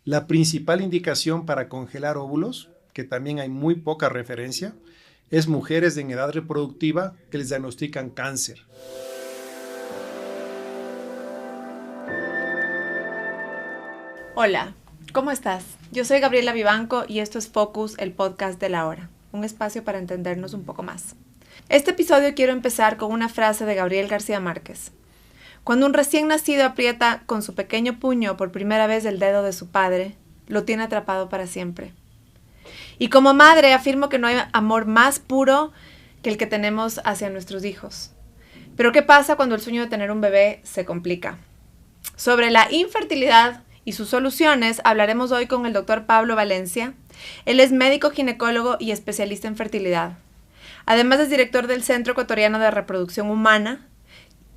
La principal indicación para congelar óvulos, que también hay muy poca referencia, es mujeres en edad reproductiva que les diagnostican cáncer. Hola, ¿cómo estás? Yo soy Gabriela Vivanco y esto es Focus, el podcast de la hora, un espacio para entendernos un poco más. Este episodio quiero empezar con una frase de Gabriel García Márquez. Cuando un recién nacido aprieta con su pequeño puño por primera vez el dedo de su padre, lo tiene atrapado para siempre. Y como madre afirmo que no hay amor más puro que el que tenemos hacia nuestros hijos. Pero ¿qué pasa cuando el sueño de tener un bebé se complica? Sobre la infertilidad y sus soluciones hablaremos hoy con el doctor Pablo Valencia. Él es médico ginecólogo y especialista en fertilidad. Además es director del Centro Ecuatoriano de Reproducción Humana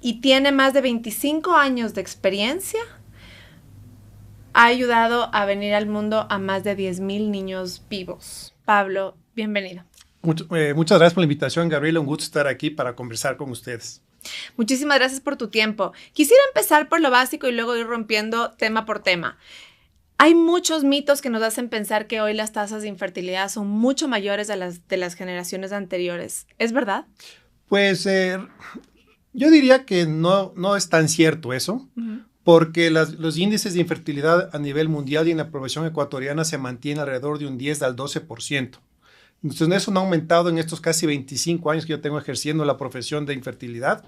y tiene más de 25 años de experiencia. Ha ayudado a venir al mundo a más de 10,000 niños vivos. Pablo, bienvenido. Muchas gracias por la invitación, Gabriela. Un gusto estar aquí para conversar con ustedes. Muchísimas gracias por tu tiempo. Quisiera empezar por lo básico y luego ir rompiendo tema por tema. Hay muchos mitos que nos hacen pensar que hoy las tasas de infertilidad son mucho mayores de las generaciones anteriores. ¿Es verdad? Pues yo diría que no es tan cierto eso, porque los índices de infertilidad a nivel mundial y en la población ecuatoriana se mantienen alrededor de un 10 al 12%. Entonces, eso no ha aumentado en estos casi 25 años que yo tengo ejerciendo la profesión de infertilidad,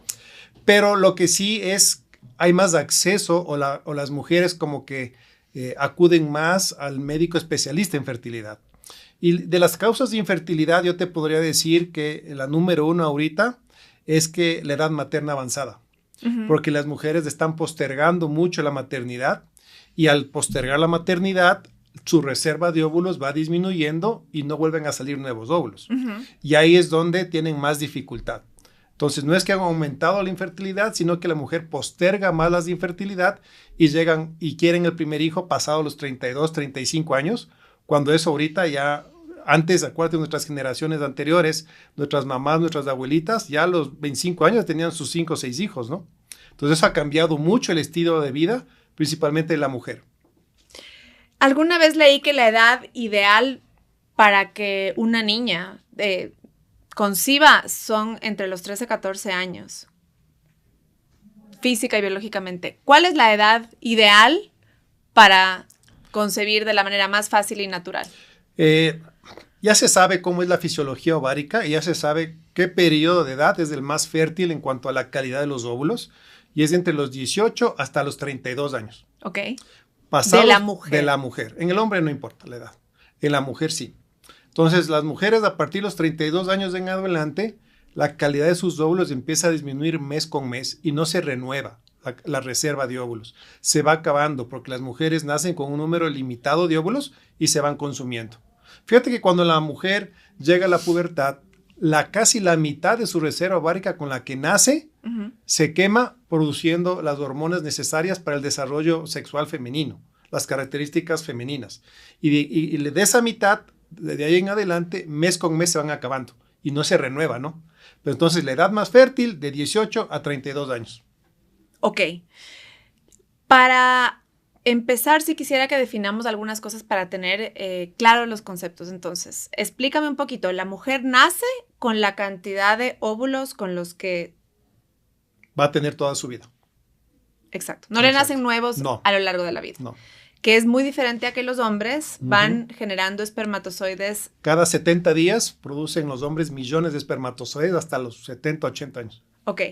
pero lo que sí es, hay más acceso o las mujeres como que acuden más al médico especialista en fertilidad. Y de las causas de infertilidad yo te podría decir que la número 1 ahorita es que la edad materna avanzada, porque las mujeres están postergando mucho la maternidad y al postergar la maternidad, su reserva de óvulos va disminuyendo y no vuelven a salir nuevos óvulos. Y ahí es donde tienen más dificultad. Entonces, no es que han aumentado la infertilidad, sino que la mujer posterga más la infertilidad y llegan y quieren el primer hijo pasado los 32, 35 años, cuando eso ahorita ya, antes, acuérdate de nuestras generaciones anteriores, nuestras mamás, nuestras abuelitas, ya a los 25 años tenían sus 5 o 6 hijos, ¿no? Entonces, eso ha cambiado mucho el estilo de vida, principalmente de la mujer. Alguna vez leí que la edad ideal para que una niña conciba son entre los 13 y 14 años, física y biológicamente. ¿Cuál es la edad ideal para concebir de la manera más fácil y natural? Ya se sabe cómo es la fisiología ovárica y ya se sabe qué periodo de edad es el más fértil en cuanto a la calidad de los óvulos y es entre los 18 hasta los 32 años. Ok. Pasados de la mujer. De la mujer. En el hombre no importa la edad. En la mujer sí. Entonces, las mujeres a partir de los 32 años en adelante, la calidad de sus óvulos empieza a disminuir mes con mes y no se renueva la reserva de óvulos. Se va acabando porque las mujeres nacen con un número limitado de óvulos y se van consumiendo. Fíjate que cuando la mujer llega a la pubertad, casi la mitad de su reserva ovárica con la que nace se quema produciendo las hormonas necesarias para el desarrollo sexual femenino, las características femeninas. Y de esa mitad, de ahí en adelante, mes con mes se van acabando y no se renueva, ¿no? Pero entonces la edad más fértil de 18 a 32 años. Ok. Para empezar, si quisiera que definamos algunas cosas para tener claros los conceptos. Entonces, explícame un poquito. ¿La mujer nace con la cantidad de óvulos con los que va a tener toda su vida? Exacto. No le nacen nuevos a lo largo de la vida. No. Que es muy diferente a que los hombres van generando espermatozoides. Cada 70 días producen los hombres millones de espermatozoides hasta los 70, 80 años. Ok.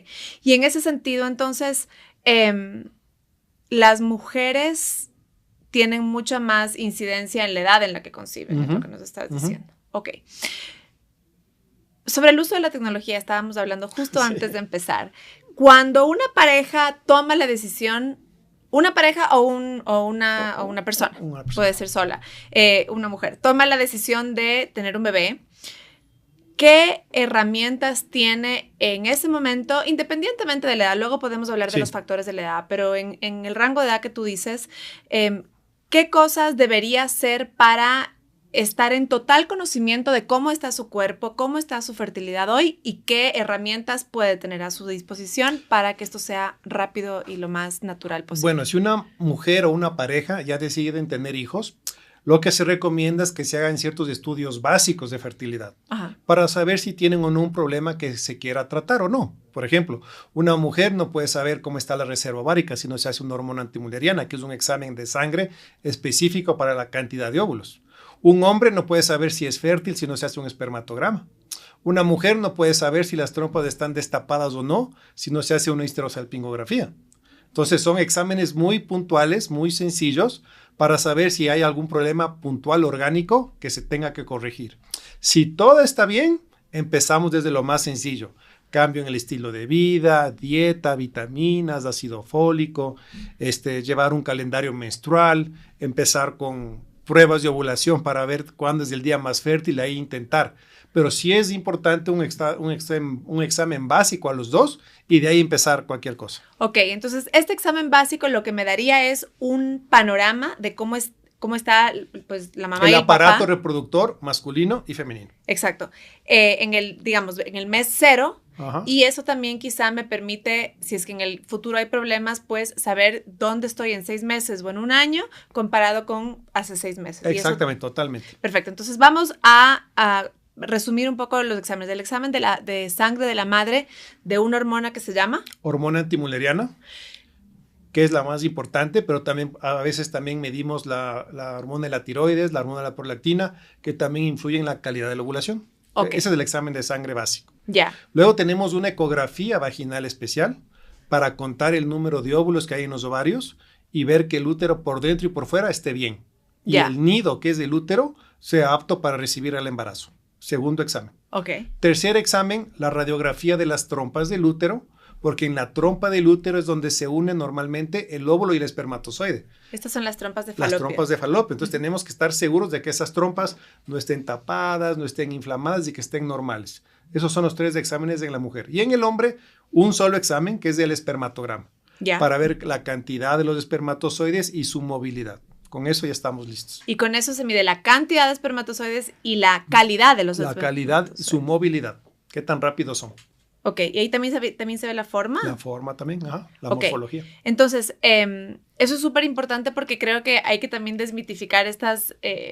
Y en ese sentido, entonces, las mujeres tienen mucha más incidencia en la edad en la que conciben, es lo que nos estás diciendo. Ok. Sobre el uso de la tecnología estábamos hablando justo antes de empezar. Cuando una pareja toma la decisión, una pareja o una persona, puede ser sola, una mujer, toma la decisión de tener un bebé, ¿qué herramientas tiene en ese momento, independientemente de la edad? Luego podemos hablar de los factores de la edad, pero en el rango de edad que tú dices, ¿qué cosas debería hacer para estar en total conocimiento de cómo está su cuerpo, cómo está su fertilidad hoy y qué herramientas puede tener a su disposición para que esto sea rápido y lo más natural posible. Bueno, si una mujer o una pareja ya deciden tener hijos, lo que se recomienda es que se hagan ciertos estudios básicos de fertilidad para saber si tienen o no un problema que se quiera tratar o no. Por ejemplo, una mujer no puede saber cómo está la reserva ovárica si no se hace una hormona antimulleriana, que es un examen de sangre específico para la cantidad de óvulos. Un hombre no puede saber si es fértil si no se hace un espermatograma. Una mujer no puede saber si las trompas están destapadas o no si no se hace una histerosalpingografía. Entonces son exámenes muy puntuales, muy sencillos para saber si hay algún problema puntual orgánico que se tenga que corregir. Si todo está bien, empezamos desde lo más sencillo. Cambio en el estilo de vida, dieta, vitaminas, ácido fólico, llevar un calendario menstrual, empezar con pruebas de ovulación para ver cuándo es el día más fértil, ahí intentar. Pero sí es importante un examen básico a los dos y de ahí empezar cualquier cosa. Ok, entonces este examen básico lo que me daría es un panorama de cómo está pues, la mamá y el aparato papá. Reproductor masculino y femenino. Exacto. En el mes 0. Ajá. Y eso también quizá me permite, si es que en el futuro hay problemas, pues saber dónde estoy en 6 meses o en un año comparado con hace 6 meses. Exactamente, totalmente. Perfecto. Entonces vamos a resumir un poco los exámenes. Del examen de sangre de la madre de una hormona que se llama hormona antimulleriana, que es la más importante, pero también a veces también medimos la hormona de la tiroides, la hormona de la prolactina, que también influye en la calidad de la ovulación. Okay. Ese es el examen de sangre básico. Ya. Luego tenemos una ecografía vaginal especial para contar el número de óvulos que hay en los ovarios y ver que el útero por dentro y por fuera esté bien. Y el nido, que es el útero, sea apto para recibir el embarazo. Segundo examen. Okay. Tercer examen, la radiografía de las trompas del útero, porque en la trompa del útero es donde se une normalmente el óvulo y el espermatozoide. Estas son las trompas de falopio. Las trompas de falopio. Entonces tenemos que estar seguros de que esas trompas no estén tapadas, no estén inflamadas y que estén normales. Esos son los 3 exámenes en la mujer. Y en el hombre, un solo examen que es el espermatograma. Para ver la cantidad de los espermatozoides y su movilidad. Con eso ya estamos listos. Y con eso se mide la cantidad de espermatozoides y la calidad de los espermatozoides. La calidad, su movilidad. ¿Qué tan rápidos son? Ok, y ahí también se ve la forma. La forma también, la morfología. Entonces, eso es súper importante porque creo que hay que también desmitificar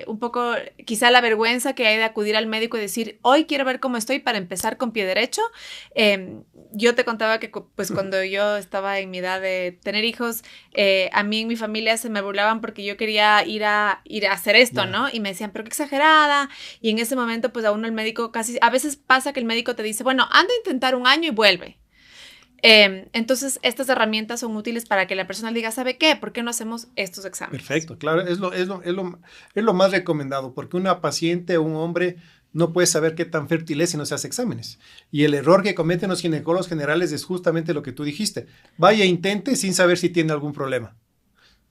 un poco, quizá la vergüenza que hay de acudir al médico y decir, hoy quiero ver cómo estoy para empezar con pie derecho. Yo te contaba que pues cuando yo estaba en mi edad de tener hijos, a mí en mi familia se me burlaban porque yo quería ir a hacer esto, ¿no? Y me decían, pero qué exagerada. Y en ese momento, pues a uno el médico a veces pasa que el médico te dice, bueno, anda a intentar un año y vuelve. Entonces, estas herramientas son útiles para que la persona diga, ¿sabe qué? ¿Por qué no hacemos estos exámenes? Perfecto, claro, es lo más recomendado, porque una paciente o un hombre no puede saber qué tan fértil es si no se hace exámenes. Y el error que cometen los ginecólogos generales es justamente lo que tú dijiste. Vaya, intente sin saber si tiene algún problema.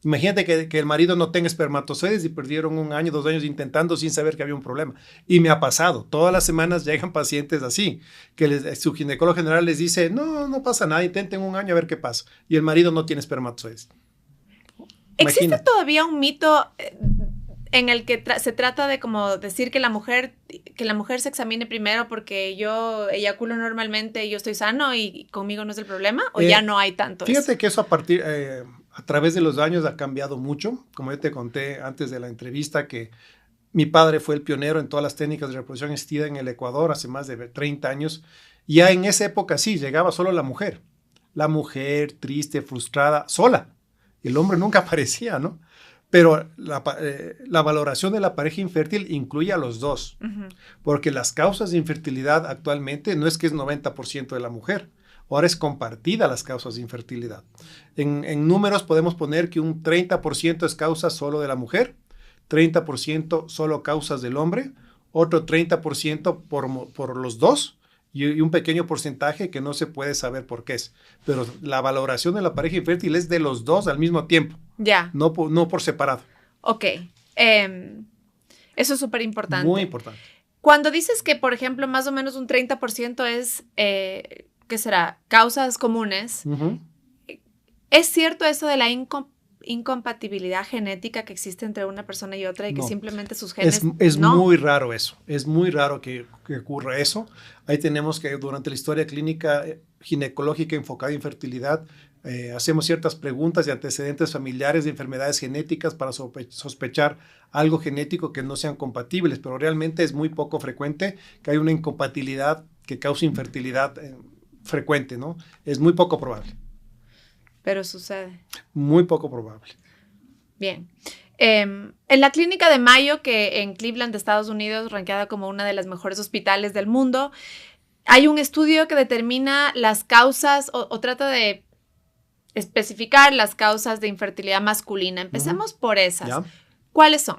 Imagínate que el marido no tenga espermatozoides y perdieron 1 año, 2 años intentando sin saber que había un problema. Y me ha pasado. Todas las semanas llegan pacientes así, que su ginecólogo general les dice, no pasa nada, intenten 1 año a ver qué pasa. Y el marido no tiene espermatozoides. ¿Existe todavía un mito en el que se trata de como decir que la mujer se examine primero porque yo eyaculo normalmente y yo estoy sano y conmigo no es el problema? ¿O ya no hay tanto fíjate eso? Que eso a través de los años ha cambiado mucho. Como yo te conté antes de la entrevista que mi padre fue el pionero en todas las técnicas de reproducción asistida en el Ecuador hace más de 30 años. Ya en esa época sí, llegaba solo la mujer. La mujer triste, frustrada, sola. El hombre nunca aparecía, ¿no? Pero la valoración de la pareja infértil incluye a los dos. Uh-huh. Porque las causas de infertilidad actualmente no es que es 90% de la mujer. Ahora es compartida las causas de infertilidad. En números podemos poner que un 30% es causa solo de la mujer, 30% solo causas del hombre, otro 30% por los dos y un pequeño porcentaje que no se puede saber por qué es. Pero la valoración de la pareja infértil es de los dos al mismo tiempo, no por separado. Ok, eso es súper importante. Muy importante. Cuando dices que, por ejemplo, más o menos un 30% es... ¿qué será? Causas comunes. Uh-huh. ¿Es cierto eso de la incompatibilidad genética que existe entre una persona y otra y que No. simplemente sus genes Es no? muy raro eso, es muy raro que ocurra eso. Ahí tenemos que durante la historia clínica ginecológica enfocada en fertilidad, hacemos ciertas preguntas de antecedentes familiares de enfermedades genéticas para sospechar algo genético que no sean compatibles, pero realmente es muy poco frecuente que haya una incompatibilidad que cause infertilidad frecuente, ¿no? Es muy poco probable. Pero sucede. Muy poco probable. Bien. En la clínica de Mayo, que en Cleveland, Estados Unidos, rankeada como una de las mejores hospitales del mundo, hay un estudio que determina las causas o trata de especificar las causas de infertilidad masculina. Empecemos por esas. ¿Ya? ¿Cuáles son?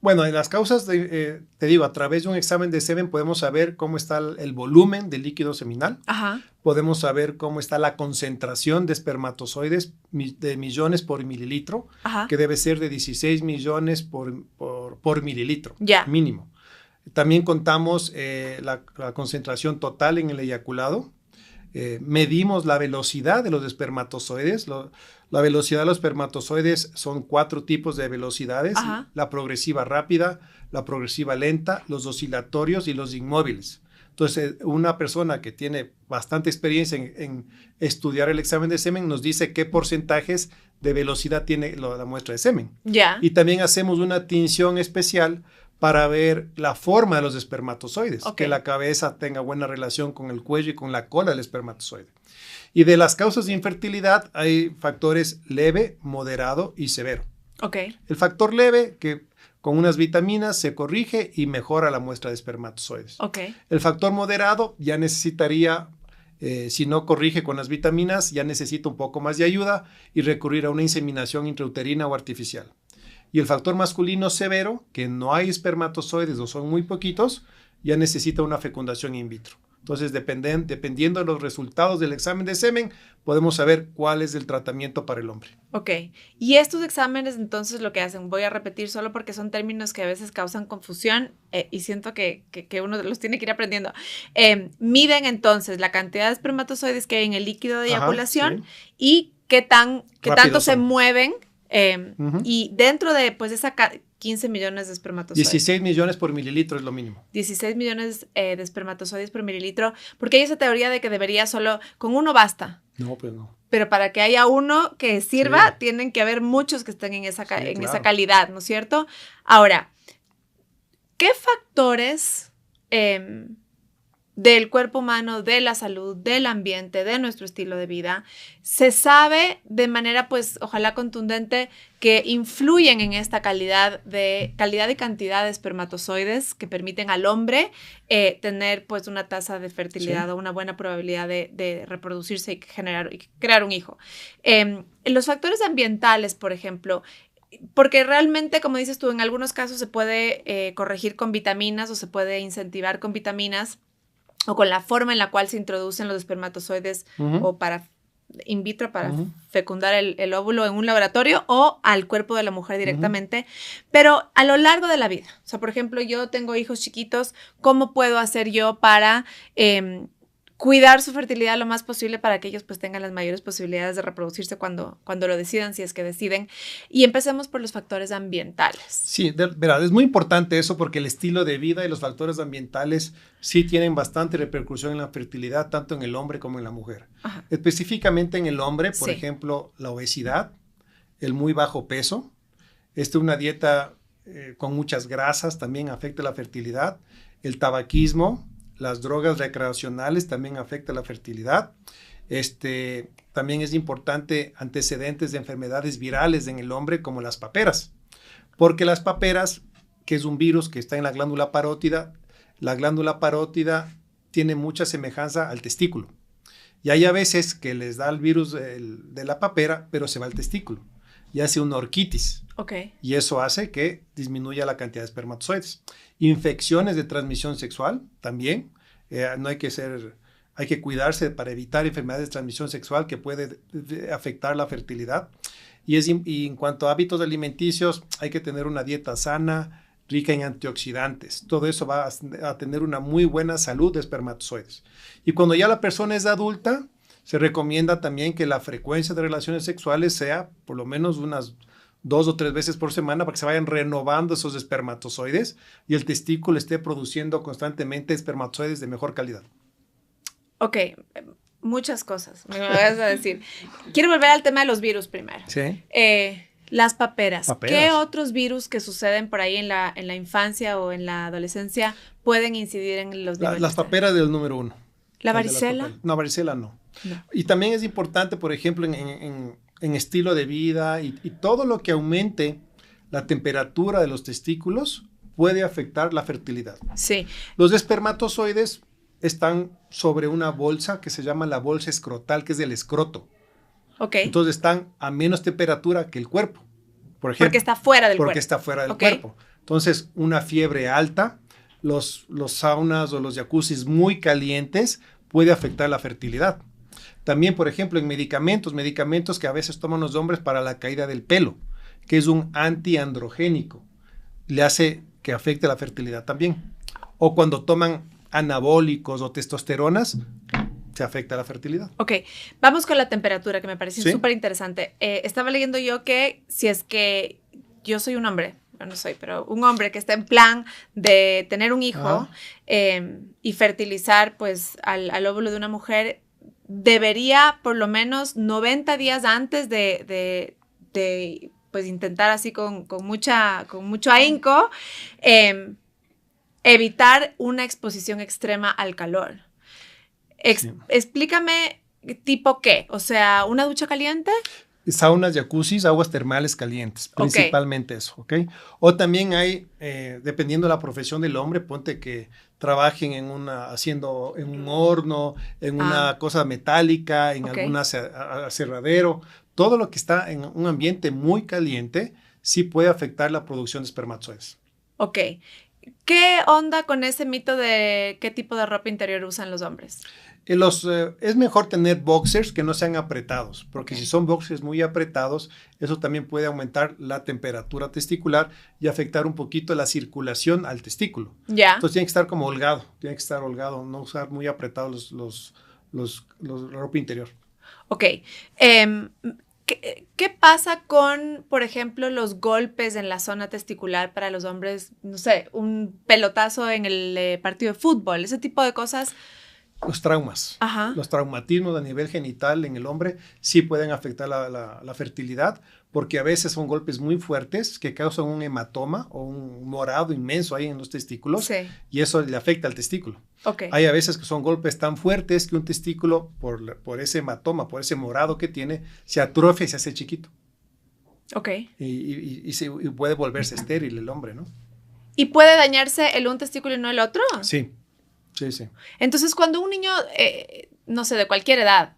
Bueno, en las causas, te digo, a través de un examen de semen podemos saber cómo está el volumen del líquido seminal. Ajá. Podemos saber cómo está la concentración de espermatozoides de millones por mililitro, Ajá. que debe ser de 16 millones por mililitro, Ya. mínimo. También contamos la concentración total en el eyaculado. Medimos la velocidad de los espermatozoides. La velocidad de los espermatozoides son 4 tipos de velocidades: Ajá. la progresiva rápida, la progresiva lenta, los oscilatorios y los inmóviles. Entonces, una persona que tiene bastante experiencia en estudiar el examen de semen nos dice qué porcentajes de velocidad tiene la muestra de semen. Ya. Y también hacemos una tinción especial para ver la forma de los espermatozoides, Ok. que la cabeza tenga buena relación con el cuello y con la cola del espermatozoide. Y de las causas de infertilidad hay factores leve, moderado y severo. Ok. El factor leve, que con unas vitaminas se corrige y mejora la muestra de espermatozoides. Ok. El factor moderado ya necesitaría, si no corrige con las vitaminas, ya necesita un poco más de ayuda y recurrir a una inseminación intrauterina o artificial. Y el factor masculino severo, que no hay espermatozoides o son muy poquitos, ya necesita una fecundación in vitro. Entonces, dependiendo de los resultados del examen de semen, podemos saber cuál es el tratamiento para el hombre. Ok. Y estos exámenes, entonces, lo que hacen, voy a repetir solo porque son términos que a veces causan confusión y siento que uno los tiene que ir aprendiendo. Miden, entonces, la cantidad de espermatozoides que hay en el líquido de eyaculación. Sí. Y qué tanto Rápidos se son. mueven. Ujú. Y dentro de, pues, esa 15 millones de espermatozoides. 16 millones por mililitro es lo mínimo. 16 millones de espermatozoides por mililitro, porque hay esa teoría de que debería solo, con uno basta. No, pues no. Pero para que haya uno que sirva, Sí. tienen que haber muchos que estén en esa claro. calidad, ¿no es cierto? Ahora, ¿qué factores del cuerpo humano, de la salud, del ambiente, de nuestro estilo de vida, se sabe de manera, pues, ojalá contundente, que influyen en esta calidad y cantidad de espermatozoides que permiten al hombre tener, pues, una tasa de fertilidad Sí. o una buena probabilidad de reproducirse y crear un hijo? Los factores ambientales, por ejemplo, porque realmente, como dices tú, en algunos casos se puede corregir con vitaminas o se puede incentivar con vitaminas, o con la forma en la cual se introducen los espermatozoides o para in vitro para fecundar el óvulo en un laboratorio o al cuerpo de la mujer directamente, pero a lo largo de la vida. O sea, por ejemplo, yo tengo hijos chiquitos, ¿cómo puedo hacer yo para cuidar su fertilidad lo más posible para que ellos, pues, tengan las mayores posibilidades de reproducirse cuando lo decidan, si es que deciden? Y empecemos por los factores ambientales. Sí, verdad, es muy importante eso porque el estilo de vida y los factores ambientales sí tienen bastante repercusión en la fertilidad, tanto en el hombre como en la mujer. Ajá. Específicamente en el hombre, por Sí. ejemplo, la obesidad, el muy bajo peso, una dieta con muchas grasas también afecta la fertilidad, el tabaquismo, las drogas recreacionales también afectan la fertilidad. También es importante antecedentes de enfermedades virales en el hombre como las paperas, porque las paperas, que es un virus que está en la glándula parótida tiene mucha semejanza al testículo. Y hay a veces que les da el virus de la papera, pero se va al testículo y hace una orquitis. Ok. Y eso hace que disminuya la cantidad de espermatozoides. Infecciones de transmisión sexual también. Hay que cuidarse para evitar enfermedades de transmisión sexual que puede afectar la fertilidad. Y en cuanto a hábitos alimenticios, hay que tener una dieta sana, rica en antioxidantes. Todo eso va a tener una muy buena salud de espermatozoides. Y cuando ya la persona es adulta, Se recomienda también que la frecuencia de relaciones sexuales sea por lo menos unas 2 o 3 veces por semana para que se vayan renovando esos espermatozoides y el testículo esté produciendo constantemente espermatozoides de mejor calidad. Ok, muchas cosas me vas a decir. Quiero volver al tema de los virus primero. Sí. Las paperas. ¿Qué otros virus que suceden por ahí en la infancia o en la adolescencia pueden incidir en los niveles? Las paperas del número 1. ¿La varicela? No, varicela no. Y también es importante, por ejemplo, en estilo de vida y todo lo que aumente la temperatura de los testículos puede afectar la fertilidad. Sí. Los espermatozoides están sobre una bolsa que se llama la bolsa escrotal, que es del escroto. Okay. Entonces están a menos temperatura que el cuerpo, por ejemplo. Porque está fuera del cuerpo. Porque está fuera del cuerpo. Entonces, una fiebre alta, los saunas o los jacuzzis muy calientes puede afectar la fertilidad. También, por ejemplo, en medicamentos que a veces toman los hombres para la caída del pelo, que es un antiandrogénico, le hace que afecte la fertilidad también. O cuando toman anabólicos o testosteronas, se afecta la fertilidad. Ok, vamos con la temperatura, que me parece ¿Sí? súper interesante. Estaba leyendo yo que si es que yo soy un hombre, yo no soy, pero un hombre que está en plan de tener un hijo y fertilizar pues al óvulo de una mujer, debería por lo menos 90 días antes de pues intentar así con mucho ahínco, evitar una exposición extrema al calor. Sí. Explícame, ¿tipo qué? O sea, ¿una ducha caliente? Saunas, jacuzzis, aguas termales calientes, principalmente eso, ¿ok? O también hay, dependiendo de la profesión del hombre, ponte que trabajen en un horno, en una cosa metálica, en algún aserradero. Todo lo que está en un ambiente muy caliente sí puede afectar la producción de espermatozoides. Ok. ¿Qué onda con ese mito de qué tipo de ropa interior usan los hombres? Es mejor tener boxers que no sean apretados, porque si son boxers muy apretados, eso también puede aumentar la temperatura testicular y afectar un poquito la circulación al testículo. Ya. Entonces tiene que estar como holgado, no usar muy apretados la ropa interior. Ok. ¿Qué pasa con, por ejemplo, los golpes en la zona testicular para los hombres? No sé, un pelotazo en el partido de fútbol, ese tipo de cosas. Los traumas, los traumatismos a nivel genital en el hombre sí pueden afectar la fertilidad, porque a veces son golpes muy fuertes que causan un hematoma o un morado inmenso ahí en los testículos, y eso le afecta al testículo. Okay. Hay a veces que son golpes tan fuertes que un testículo, por ese hematoma, por ese morado que tiene, se atrofia y se hace chiquito. Okay. Y puede volverse estéril el hombre, ¿no? ¿Y puede dañarse el un testículo y no el otro? Sí. Sí, sí. Entonces, cuando un niño, no sé, de cualquier edad,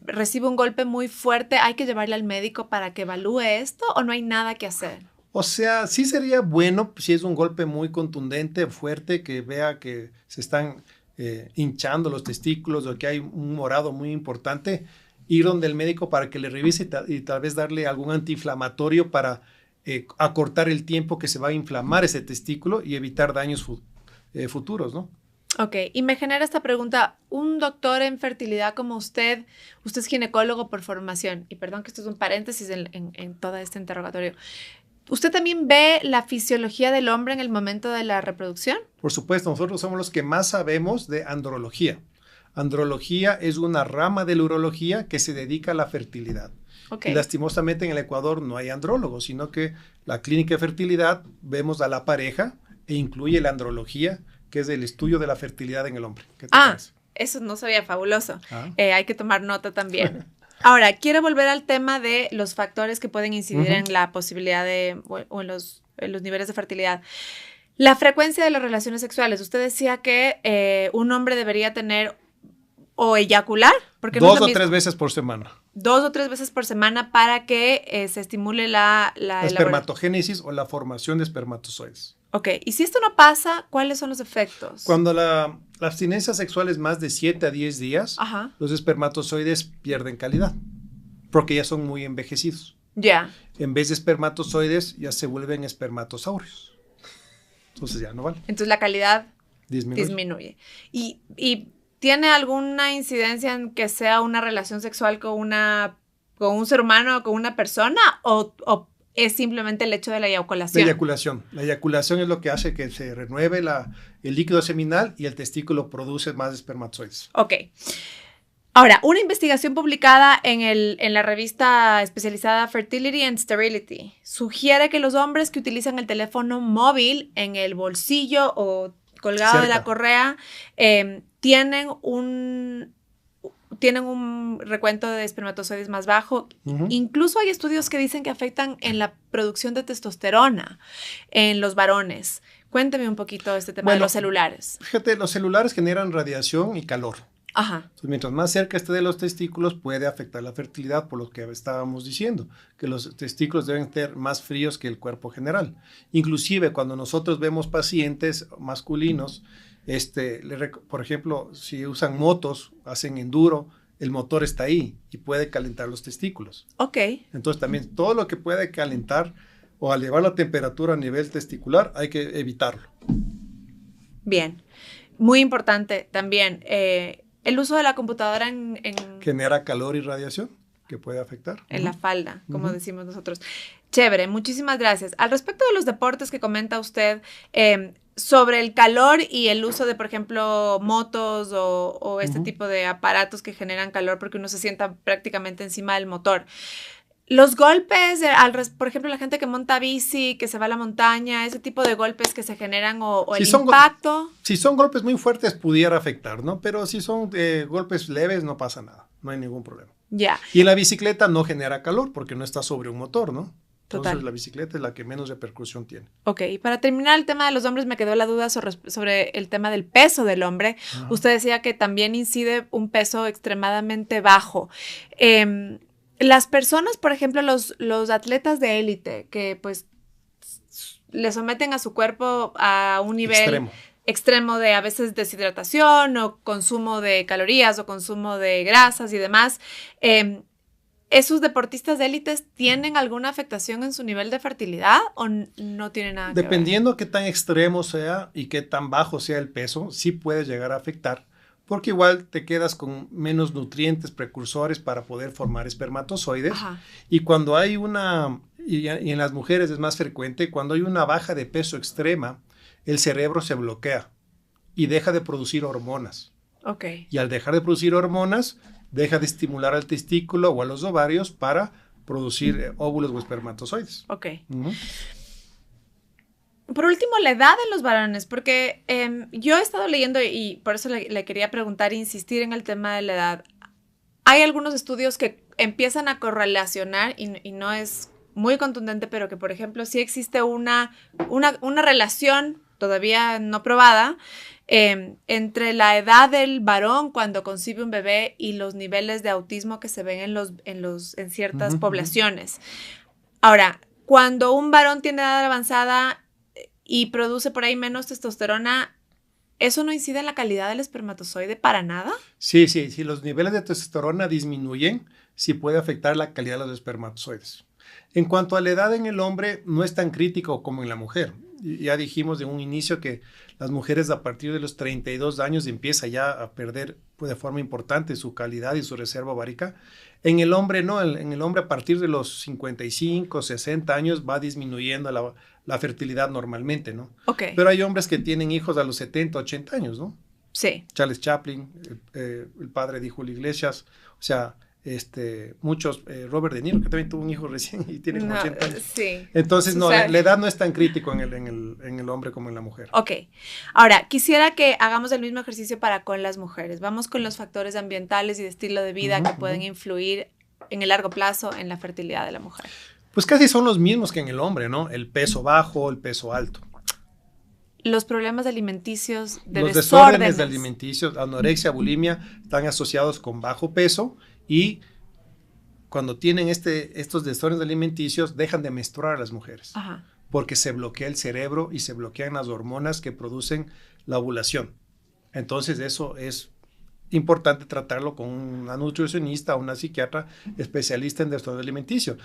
recibe un golpe muy fuerte, ¿hay que llevarle al médico para que evalúe esto o no hay nada que hacer? O sea, sí sería bueno si es un golpe muy contundente, fuerte, que vea que se están hinchando los testículos o que hay un morado muy importante, ir donde el médico para que le revise y tal vez darle algún antiinflamatorio para acortar el tiempo que se va a inflamar ese testículo y evitar daños futuros, ¿no? Ok, y me genera esta pregunta, un doctor en fertilidad como usted es ginecólogo por formación, y perdón que esto es un paréntesis en todo este interrogatorio, ¿usted también ve la fisiología del hombre en el momento de la reproducción? Por supuesto, nosotros somos los que más sabemos de andrología. Andrología es una rama de la urología que se dedica a la fertilidad. Okay. Y lastimosamente en el Ecuador no hay andrólogos, sino que la clínica de fertilidad vemos a la pareja e incluye la andrología, que es el estudio de la fertilidad en el hombre. ¿Qué te parece? Eso no sabía, fabuloso. Hay que tomar nota también. Ahora, quiero volver al tema de los factores que pueden incidir en la posibilidad o en los niveles de fertilidad. La frecuencia de las relaciones sexuales. Usted decía que un hombre debería tener o eyacular. Porque 2 o 3 veces por semana. 2 o 3 veces por semana para que se estimule la espermatogénesis o la formación de espermatozoides. Ok, y si esto no pasa, ¿cuáles son los efectos? Cuando la abstinencia sexual es más de 7 a 10 días, los espermatozoides pierden calidad, porque ya son muy envejecidos. Ya. En vez de espermatozoides, ya se vuelven espermatosaurios. Entonces ya no vale. Entonces la calidad disminuye. Y ¿tiene alguna incidencia en que sea una relación sexual con un ser humano o con una persona? ¿O es simplemente el hecho de la eyaculación? La eyaculación es lo que hace que se renueve el líquido seminal y el testículo produce más espermatozoides. Ok. Ahora, una investigación publicada en la revista especializada Fertility and Sterility sugiere que los hombres que utilizan el teléfono móvil en el bolsillo o colgado de la correa tienen un recuento de espermatozoides más bajo. Incluso hay estudios que dicen que afectan en la producción de testosterona en los varones. Cuénteme un poquito este tema de los celulares. Fíjate, los celulares generan radiación y calor. Ajá. Entonces, mientras más cerca esté de los testículos, puede afectar la fertilidad, por lo que estábamos diciendo, que los testículos deben ser más fríos que el cuerpo general. Inclusive, cuando nosotros vemos pacientes masculinos, por ejemplo, si usan motos, hacen enduro, el motor está ahí y puede calentar los testículos. Ok. Entonces, también todo lo que puede calentar o elevar la temperatura a nivel testicular, hay que evitarlo. Bien. Muy importante también, el uso de la computadora genera calor y radiación que puede afectar. En la falda, como decimos nosotros. Chévere, muchísimas gracias. Al respecto de los deportes que comenta usted, sobre el calor y el uso de, por ejemplo, motos o este tipo de aparatos que generan calor porque uno se sienta prácticamente encima del motor. Los golpes, por ejemplo, la gente que monta bici, que se va a la montaña, ese tipo de golpes que se generan o el impacto. Si son golpes muy fuertes, pudiera afectar, ¿no? Pero si son golpes leves, no pasa nada, no hay ningún problema. Ya. Y en la bicicleta no genera calor porque no está sobre un motor, ¿no? Entonces, Total. La bicicleta es la que menos repercusión tiene. Ok, y para terminar el tema de los hombres, me quedó la duda sobre el tema del peso del hombre. Ajá. Usted decía que también incide un peso extremadamente bajo. Las personas, por ejemplo, los atletas de élite que pues le someten a su cuerpo a un nivel extremo de a veces deshidratación o consumo de calorías o consumo de grasas y demás, ¿esos deportistas de élites tienen alguna afectación en su nivel de fertilidad o no tienen nada que ver? Dependiendo qué tan extremo sea y qué tan bajo sea el peso, sí puede llegar a afectar. Porque igual te quedas con menos nutrientes precursores para poder formar espermatozoides. Ajá. Y cuando hay y en las mujeres es más frecuente, cuando hay una baja de peso extrema, el cerebro se bloquea y deja de producir hormonas. Okay. Y al dejar de producir hormonas, deja de estimular al testículo o a los ovarios para producir óvulos o espermatozoides. Ok. Por último, la edad de los varones, porque yo he estado leyendo y por eso le quería preguntar, insistir en el tema de la edad. Hay algunos estudios que empiezan a correlacionar y no es muy contundente, pero que, por ejemplo, sí existe una relación todavía no probada entre la edad del varón cuando concibe un bebé y los niveles de autismo que se ven en ciertas poblaciones. Ahora, cuando un varón tiene edad avanzada y produce por ahí menos testosterona, ¿eso no incide en la calidad del espermatozoide para nada? Sí, si los niveles de testosterona disminuyen, sí puede afectar la calidad de los espermatozoides. En cuanto a la edad en el hombre, no es tan crítico como en la mujer. Ya dijimos de un inicio que las mujeres a partir de los 32 años empiezan ya a perder de forma importante su calidad y su reserva ovárica. En el hombre no, en el hombre a partir de los 55, 60 años va disminuyendo la fertilidad normalmente, ¿no? Okay. Pero hay hombres que tienen hijos a los 70, 80 años, ¿no? Sí. Charles Chaplin, el padre de Julio Iglesias, o sea, muchos, Robert De Niro, que también tuvo un hijo recién y tiene como 80 años. Sí. Entonces, no, la edad no es tan crítico en el hombre como en la mujer. Ok. Ahora, quisiera que hagamos el mismo ejercicio para con las mujeres. Vamos con los factores ambientales y de estilo de vida que pueden influir en el largo plazo en la fertilidad de la mujer. Pues casi son los mismos que en el hombre, ¿no? El peso bajo, el peso alto. Los problemas alimenticios, los desórdenes alimenticios, anorexia, bulimia, están asociados con bajo peso y cuando tienen estos desórdenes alimenticios dejan de menstruar a las mujeres. Ajá. Porque se bloquea el cerebro y se bloquean las hormonas que producen la ovulación. Entonces eso es importante tratarlo con una nutricionista o una psiquiatra especialista en desórdenes alimenticios.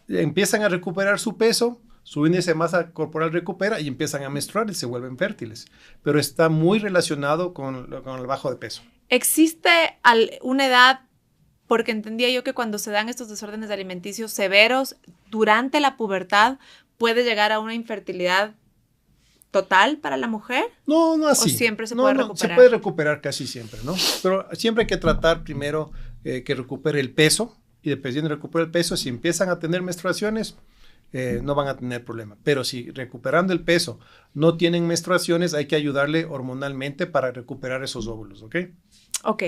Empiezan a recuperar su peso, su índice de masa corporal recupera y empiezan a menstruar y se vuelven fértiles. Pero está muy relacionado con el bajo de peso. ¿Existe una edad? Porque entendía yo que cuando se dan estos desórdenes alimenticios severos durante la pubertad puede llegar a una infertilidad total para la mujer. No, no así. ¿O siempre se puede recuperar? Se puede recuperar casi siempre, ¿no? Pero siempre hay que tratar primero que recupere el peso y dependiendo de recuperar el peso, si empiezan a tener menstruaciones, no van a tener problema. Pero si recuperando el peso no tienen menstruaciones, hay que ayudarle hormonalmente para recuperar esos óvulos, ¿ok? Ok.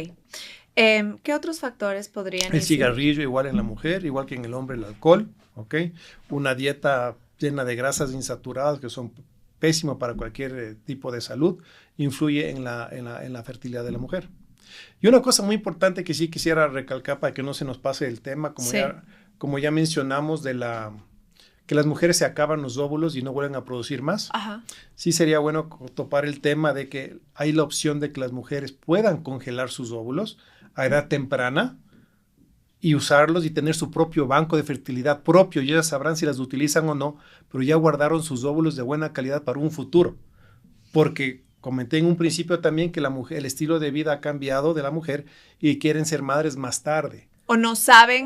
¿Qué otros factores podrían El cigarrillo igual en la mujer, igual que en el hombre el alcohol, ¿ok? Una dieta llena de grasas insaturadas que son pésimo para cualquier tipo de salud, influye en la fertilidad de la mujer. Y una cosa muy importante que sí quisiera recalcar para que no se nos pase el tema, como ya mencionamos, que las mujeres se acaban los óvulos y no vuelven a producir más. Ajá. Sí sería bueno topar el tema de que hay la opción de que las mujeres puedan congelar sus óvulos a edad temprana y usarlos y tener su propio banco de fertilidad propio. Y ellas sabrán si las utilizan o no, pero ya guardaron sus óvulos de buena calidad para un futuro. Porque comenté en un principio también que el estilo de vida ha cambiado de la mujer y quieren ser madres más tarde. O no saben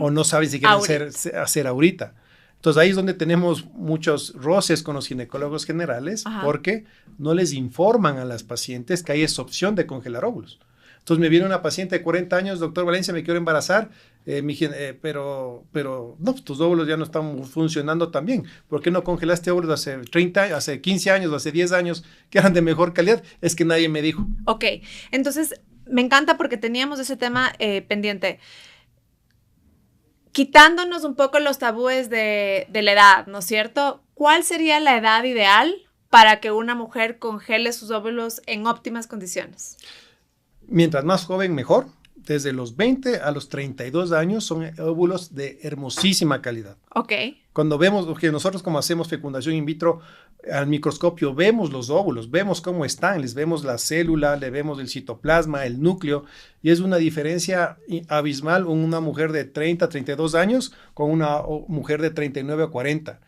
si quieren hacer ahorita. Entonces ahí es donde tenemos muchos roces con los ginecólogos generales. Ajá. Porque no les informan a las pacientes que hay esa opción de congelar óvulos. Entonces me viene una paciente de 40 años, doctor Valencia, me quiero embarazar, pero no, tus óvulos ya no están funcionando tan bien. ¿Por qué no congelaste óvulos hace 15 años, hace 10 años, que eran de mejor calidad? Es que nadie me dijo. Ok, entonces me encanta porque teníamos ese tema pendiente. Quitándonos un poco los tabúes de la edad, ¿no es cierto? ¿Cuál sería la edad ideal para que una mujer congele sus óvulos en óptimas condiciones? Mientras más joven, mejor. Desde los 20 a los 32 años son óvulos de hermosísima calidad. Ok. Cuando vemos, porque nosotros como hacemos fecundación in vitro, al microscopio vemos los óvulos, vemos cómo están, les vemos la célula, le vemos el citoplasma, el núcleo, y es una diferencia abismal una mujer de 30 a 32 años con una mujer de 39 a 40.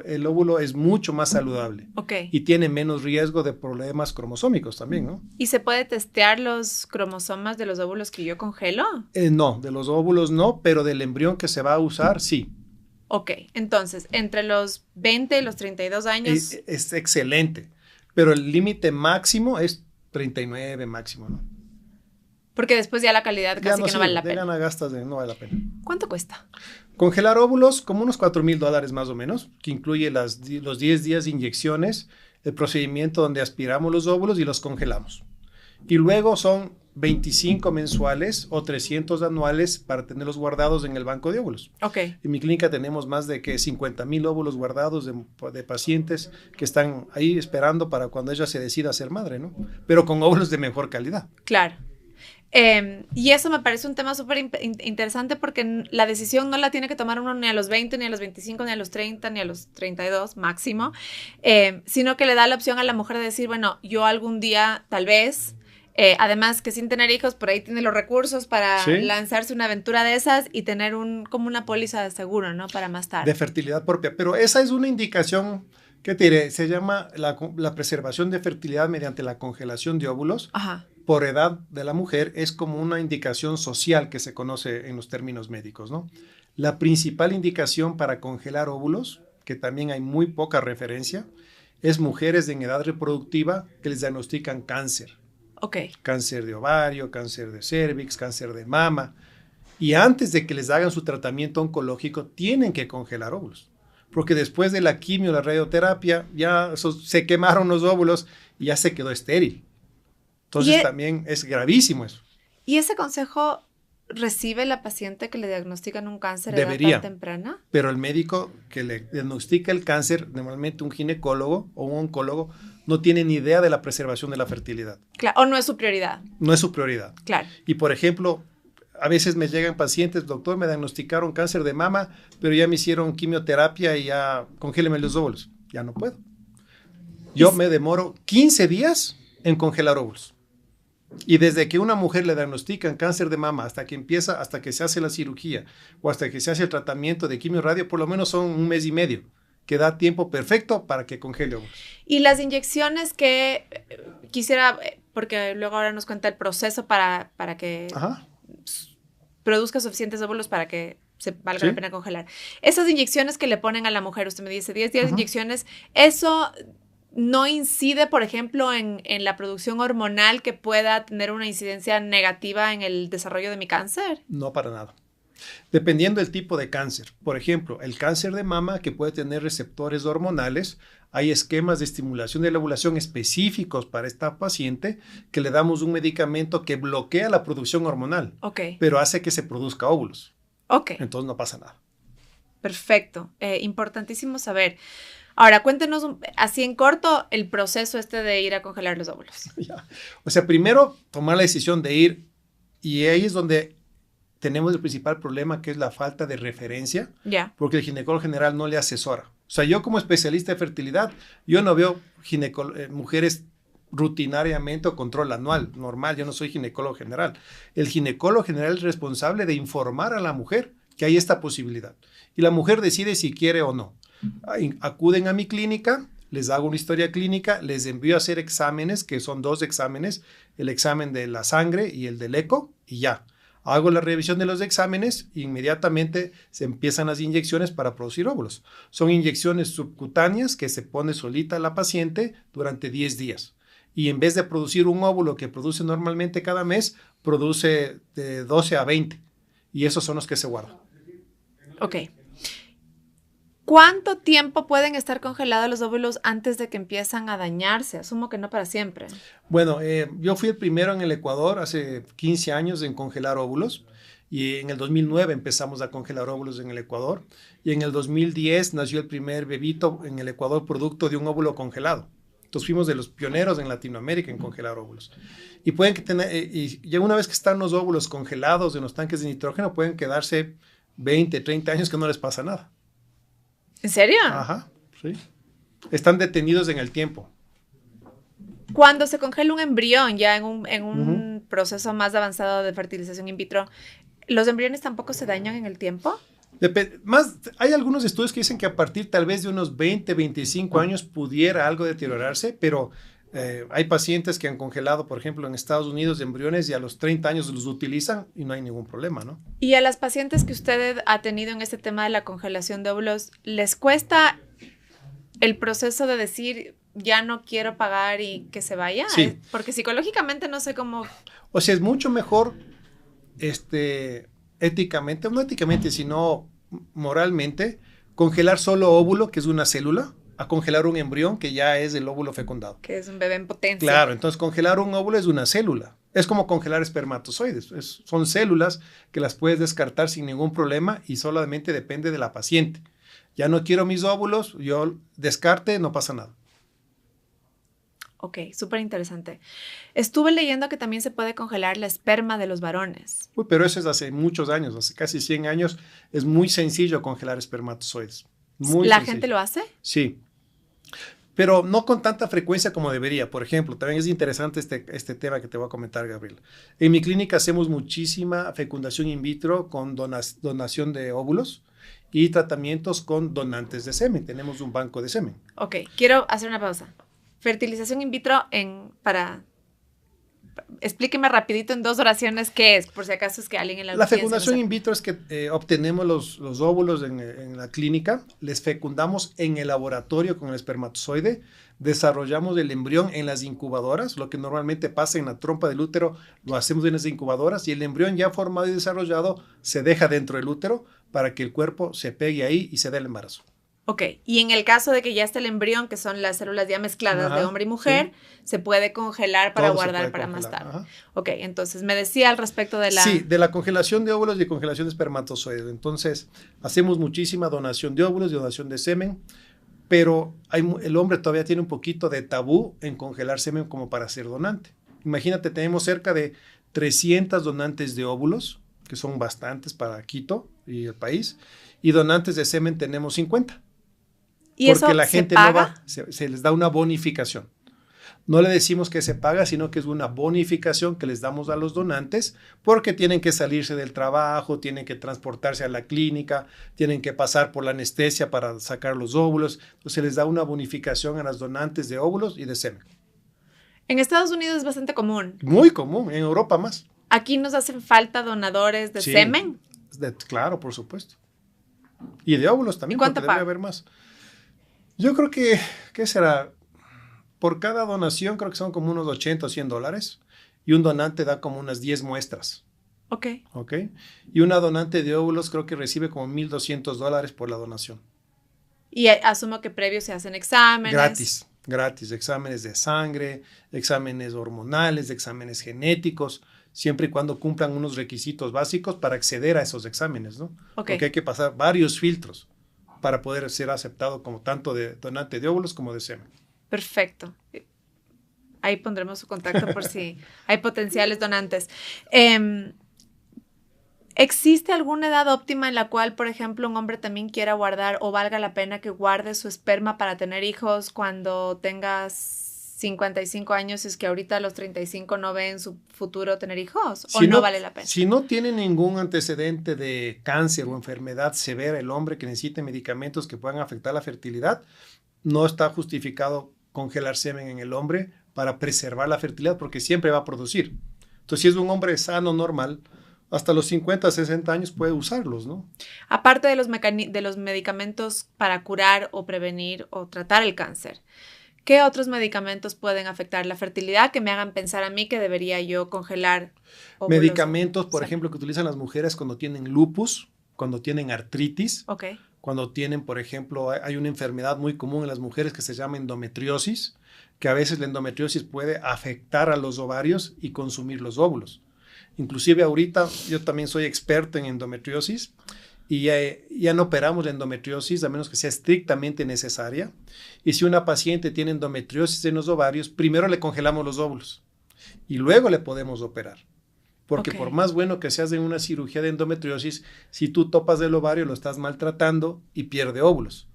El óvulo es mucho más saludable. Okay. Y tiene menos riesgo de problemas cromosómicos también, ¿no? ¿Y se puede testear los cromosomas de los óvulos que yo congelo? No, de los óvulos no, pero del embrión que se va a usar, sí. Ok, entonces, entre los 20 y los 32 años... Es excelente, pero el límite máximo es 39 máximo, ¿no? Porque después ya la calidad casi que no vale la pena. Ya gastas no vale la pena. ¿Cuánto cuesta? Congelar óvulos como unos $4,000 más o menos, que incluye los 10 días de inyecciones, el procedimiento donde aspiramos los óvulos y los congelamos. Y luego son 25 mensuales o 300 anuales para tenerlos guardados en el banco de óvulos. Okay. En mi clínica tenemos más de 50,000 óvulos guardados de pacientes que están ahí esperando para cuando ella se decida ser madre, ¿no? Pero con óvulos de mejor calidad. Claro. Y eso me parece un tema súper interesante porque la decisión no la tiene que tomar uno ni a los 20, ni a los 25, ni a los 30, ni a los 32 máximo, sino que le da la opción a la mujer de decir, bueno, yo algún día tal vez, además que sin tener hijos, por ahí tiene los recursos para lanzarse una aventura de esas y tener como una póliza de seguro, ¿no? Para más tarde. De fertilidad propia, pero esa es una indicación... ¿Qué te diré? Se llama la preservación de fertilidad mediante la congelación de óvulos. Ajá. Por edad de la mujer, es como una indicación social que se conoce en los términos médicos, ¿no? La principal indicación para congelar óvulos, que también hay muy poca referencia, es mujeres en edad reproductiva que les diagnostican cáncer. Okay. Cáncer de ovario, cáncer de cervix, cáncer de mama. Y antes de que les hagan su tratamiento oncológico, tienen que congelar óvulos. Porque después de la quimio, la radioterapia, ya se quemaron los óvulos y ya se quedó estéril. Entonces también es gravísimo eso. ¿Y ese consejo recibe la paciente que le diagnostican un cáncer a edad tan temprana? Pero el médico que le diagnostica el cáncer, normalmente un ginecólogo o un oncólogo, no tiene ni idea de la preservación de la fertilidad. Claro, o no es su prioridad. No es su prioridad. Claro. Y por ejemplo... A veces me llegan pacientes, doctor, me diagnosticaron cáncer de mama, pero ya me hicieron quimioterapia y ya congéleme los óvulos. Ya no puedo. Yo me demoro 15 días en congelar óvulos. Y desde que una mujer le diagnostican cáncer de mama hasta que se hace la cirugía o hasta que se hace el tratamiento de quimio radio, por lo menos son 1 mes y medio. que da tiempo perfecto para que congele óvulos. Y las inyecciones que quisiera, porque luego ahora nos cuenta el proceso para que produzca suficientes óvulos para que se valga la pena congelar. Esas inyecciones que le ponen a la mujer, usted me dice 10 días de inyecciones, ¿eso no incide, por ejemplo, en la producción hormonal que pueda tener una incidencia negativa en el desarrollo de mi cáncer? No, para nada. Dependiendo del tipo de cáncer. Por ejemplo, el cáncer de mama que puede tener receptores hormonales, hay esquemas de estimulación de la ovulación específicos para esta paciente que le damos un medicamento que bloquea la producción hormonal, pero hace que se produzca óvulos. Entonces no pasa nada. Perfecto. Importantísimo saber. Ahora, cuéntenos así en corto el proceso de ir a congelar los óvulos. O sea, primero tomar la decisión de ir, y ahí es donde tenemos el principal problema, que es la falta de referencia, porque el ginecólogo general no le asesora. O sea, yo como especialista de fertilidad, yo no veo mujeres rutinariamente o control anual, normal, yo no soy ginecólogo general. El ginecólogo general es responsable de informar a la mujer que hay esta posibilidad. Y la mujer decide si quiere o no. Acuden a mi clínica, les hago una historia clínica, les envío a hacer exámenes, que son 2 exámenes, el examen de la sangre y el del eco, y ya. Hago la revisión de los exámenes e inmediatamente se empiezan las inyecciones para producir óvulos. Son inyecciones subcutáneas que se pone solita la paciente durante 10 días. Y en vez de producir un óvulo que produce normalmente cada mes, produce de 12 a 20. Y esos son los que se guardan. ¿Cuánto tiempo pueden estar congelados los óvulos antes de que empiezan a dañarse? Asumo que no para siempre. Bueno, yo fui el primero en el Ecuador hace 15 años en congelar óvulos. Y en el 2009 empezamos a congelar óvulos en el Ecuador. Y en el 2010 nació el primer bebito en el Ecuador producto de un óvulo congelado. Entonces fuimos de los pioneros en Latinoamérica en congelar óvulos. Y pueden tener, y ya una vez que están los óvulos congelados en los tanques de nitrógeno, pueden quedarse 20, 30 años que no les pasa nada. ¿En serio? Ajá, sí. Están detenidos en el tiempo. Cuando se congela un embrión ya en un proceso más avanzado de fertilización in vitro, ¿los embriones tampoco se dañan en el tiempo? Hay algunos estudios que dicen que a partir tal vez de unos 20, 25 años pudiera algo deteriorarse, pero hay pacientes que han congelado, por ejemplo, en Estados Unidos embriones y a los 30 años los utilizan y no hay ningún problema, ¿no? Y a las pacientes que usted ha tenido en este tema de la congelación de óvulos, ¿les cuesta el proceso de decir ya no quiero pagar y que se vaya? Sí. Porque psicológicamente no sé cómo... O sea, es mucho mejor éticamente, no éticamente, sino moralmente, congelar solo óvulo, que es una célula, a congelar un embrión, que ya es el óvulo fecundado. Que es un bebé en potencia. Claro, entonces congelar un óvulo es una célula. Es como congelar espermatozoides. Son células que las puedes descartar sin ningún problema y solamente depende de la paciente. Ya no quiero mis óvulos, yo descarte, no pasa nada. Ok, súper interesante. Estuve leyendo que también se puede congelar la esperma de los varones. Uy, pero eso es hace muchos años, hace casi 100 años. Es muy sencillo congelar espermatozoides. ¿La gente lo hace? Sí, pero no con tanta frecuencia como debería. Por ejemplo, también es interesante este tema que te voy a comentar, Gabriel. En mi clínica hacemos muchísima fecundación in vitro con donación de óvulos y tratamientos con donantes de semen. Tenemos un banco de semen. Ok, quiero hacer una pausa. Fertilización in vitro explíqueme rapidito en 2 oraciones qué es, por si acaso es que alguien en la audiencia. La fecundación in vitro es que obtenemos los óvulos en la clínica, les fecundamos en el laboratorio con el espermatozoide, desarrollamos el embrión en las incubadoras, lo que normalmente pasa en la trompa del útero, lo hacemos en las incubadoras y el embrión ya formado y desarrollado se deja dentro del útero para que el cuerpo se pegue ahí y se dé el embarazo. Ok, y en el caso de que ya esté el embrión, que son las células ya mezcladas de hombre y mujer, se puede congelar para guardar para más tarde. Ok, entonces me decía al respecto de la... Sí, de la congelación de óvulos y congelación de espermatozoides. Entonces, hacemos muchísima donación de óvulos y donación de semen, pero el hombre todavía tiene un poquito de tabú en congelar semen como para ser donante. Imagínate, tenemos cerca de 300 donantes de óvulos, que son bastantes para Quito y el país, y donantes de semen tenemos 50. ¿Y porque eso la gente se paga? no va, se les da una bonificación. No le decimos que se paga, sino que es una bonificación que les damos a los donantes porque tienen que salirse del trabajo, tienen que transportarse a la clínica, tienen que pasar por la anestesia para sacar los óvulos. Entonces se les da una bonificación a las donantes de óvulos y de semen. En Estados Unidos es bastante común. Muy común, en Europa más. ¿Aquí nos hacen falta donadores de semen? Claro, por supuesto. Y de óvulos también, ¿Y cuánto porque debe haber más. Yo creo que, ¿qué será? Por cada donación creo que son como unos 80 o 100 dólares y un donante da como unas 10 muestras. Ok. Y una donante de óvulos creo que recibe como $1,200 por la donación. Y asumo que previo se hacen exámenes. Gratis, exámenes de sangre, exámenes hormonales, exámenes genéticos, siempre y cuando cumplan unos requisitos básicos para acceder a esos exámenes, ¿no? Porque hay que pasar varios filtros para poder ser aceptado como tanto de donante de óvulos como de semen. Perfecto. Ahí pondremos su contacto por si hay potenciales donantes. ¿Existe alguna edad óptima en la cual, por ejemplo, un hombre también quiera guardar o valga la pena que guarde su esperma para tener hijos cuando tenga 55 años? ¿Es que ahorita a los 35 no ve en su futuro tener hijos? ¿O no vale la pena? Si no tiene ningún antecedente de cáncer o enfermedad severa el hombre que necesite medicamentos que puedan afectar la fertilidad, no está justificado congelar semen en el hombre para preservar la fertilidad porque siempre va a producir. Entonces, si es un hombre sano, normal, hasta los 50, 60 años puede usarlos, ¿no? Aparte de los medicamentos para curar o prevenir o tratar el cáncer, ¿qué otros medicamentos pueden afectar la fertilidad que me hagan pensar a mí que debería yo congelar óvulos? Medicamentos, por ejemplo, que utilizan las mujeres cuando tienen lupus, cuando tienen artritis, cuando tienen, por ejemplo, hay una enfermedad muy común en las mujeres que se llama endometriosis, que a veces la endometriosis puede afectar a los ovarios y consumir los óvulos. Inclusive ahorita yo también soy experto en endometriosis y ya no operamos la endometriosis a menos que sea estrictamente necesaria. Y si una paciente tiene endometriosis en los ovarios, primero le congelamos los óvulos y luego le podemos operar. Porque por más bueno que se hace en una cirugía de endometriosis, si tú topas del ovario lo estás maltratando y pierde óvulos.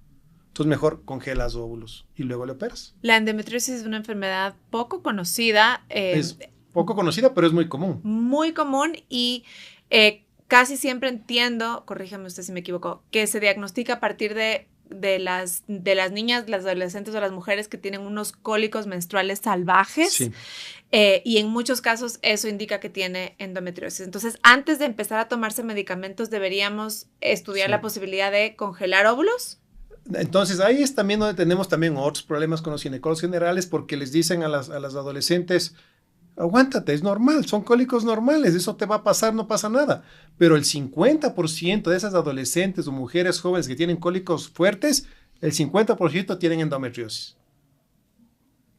Entonces mejor congelas óvulos y luego le operas. La endometriosis es una enfermedad poco conocida. Es poco conocida, pero es muy común. Muy común y casi siempre entiendo, corríjame usted si me equivoco, que se diagnostica a partir de las niñas, las adolescentes o las mujeres que tienen unos cólicos menstruales salvajes. Sí. Y en muchos casos eso indica que tiene endometriosis. Entonces, antes de empezar a tomarse medicamentos, deberíamos estudiar la posibilidad de congelar óvulos. Entonces, ahí es también donde tenemos también otros problemas con los ginecólogos generales porque les dicen a las adolescentes, aguántate, es normal, son cólicos normales, eso te va a pasar, no pasa nada. Pero el 50% de esas adolescentes o mujeres jóvenes que tienen cólicos fuertes, el 50% tienen endometriosis.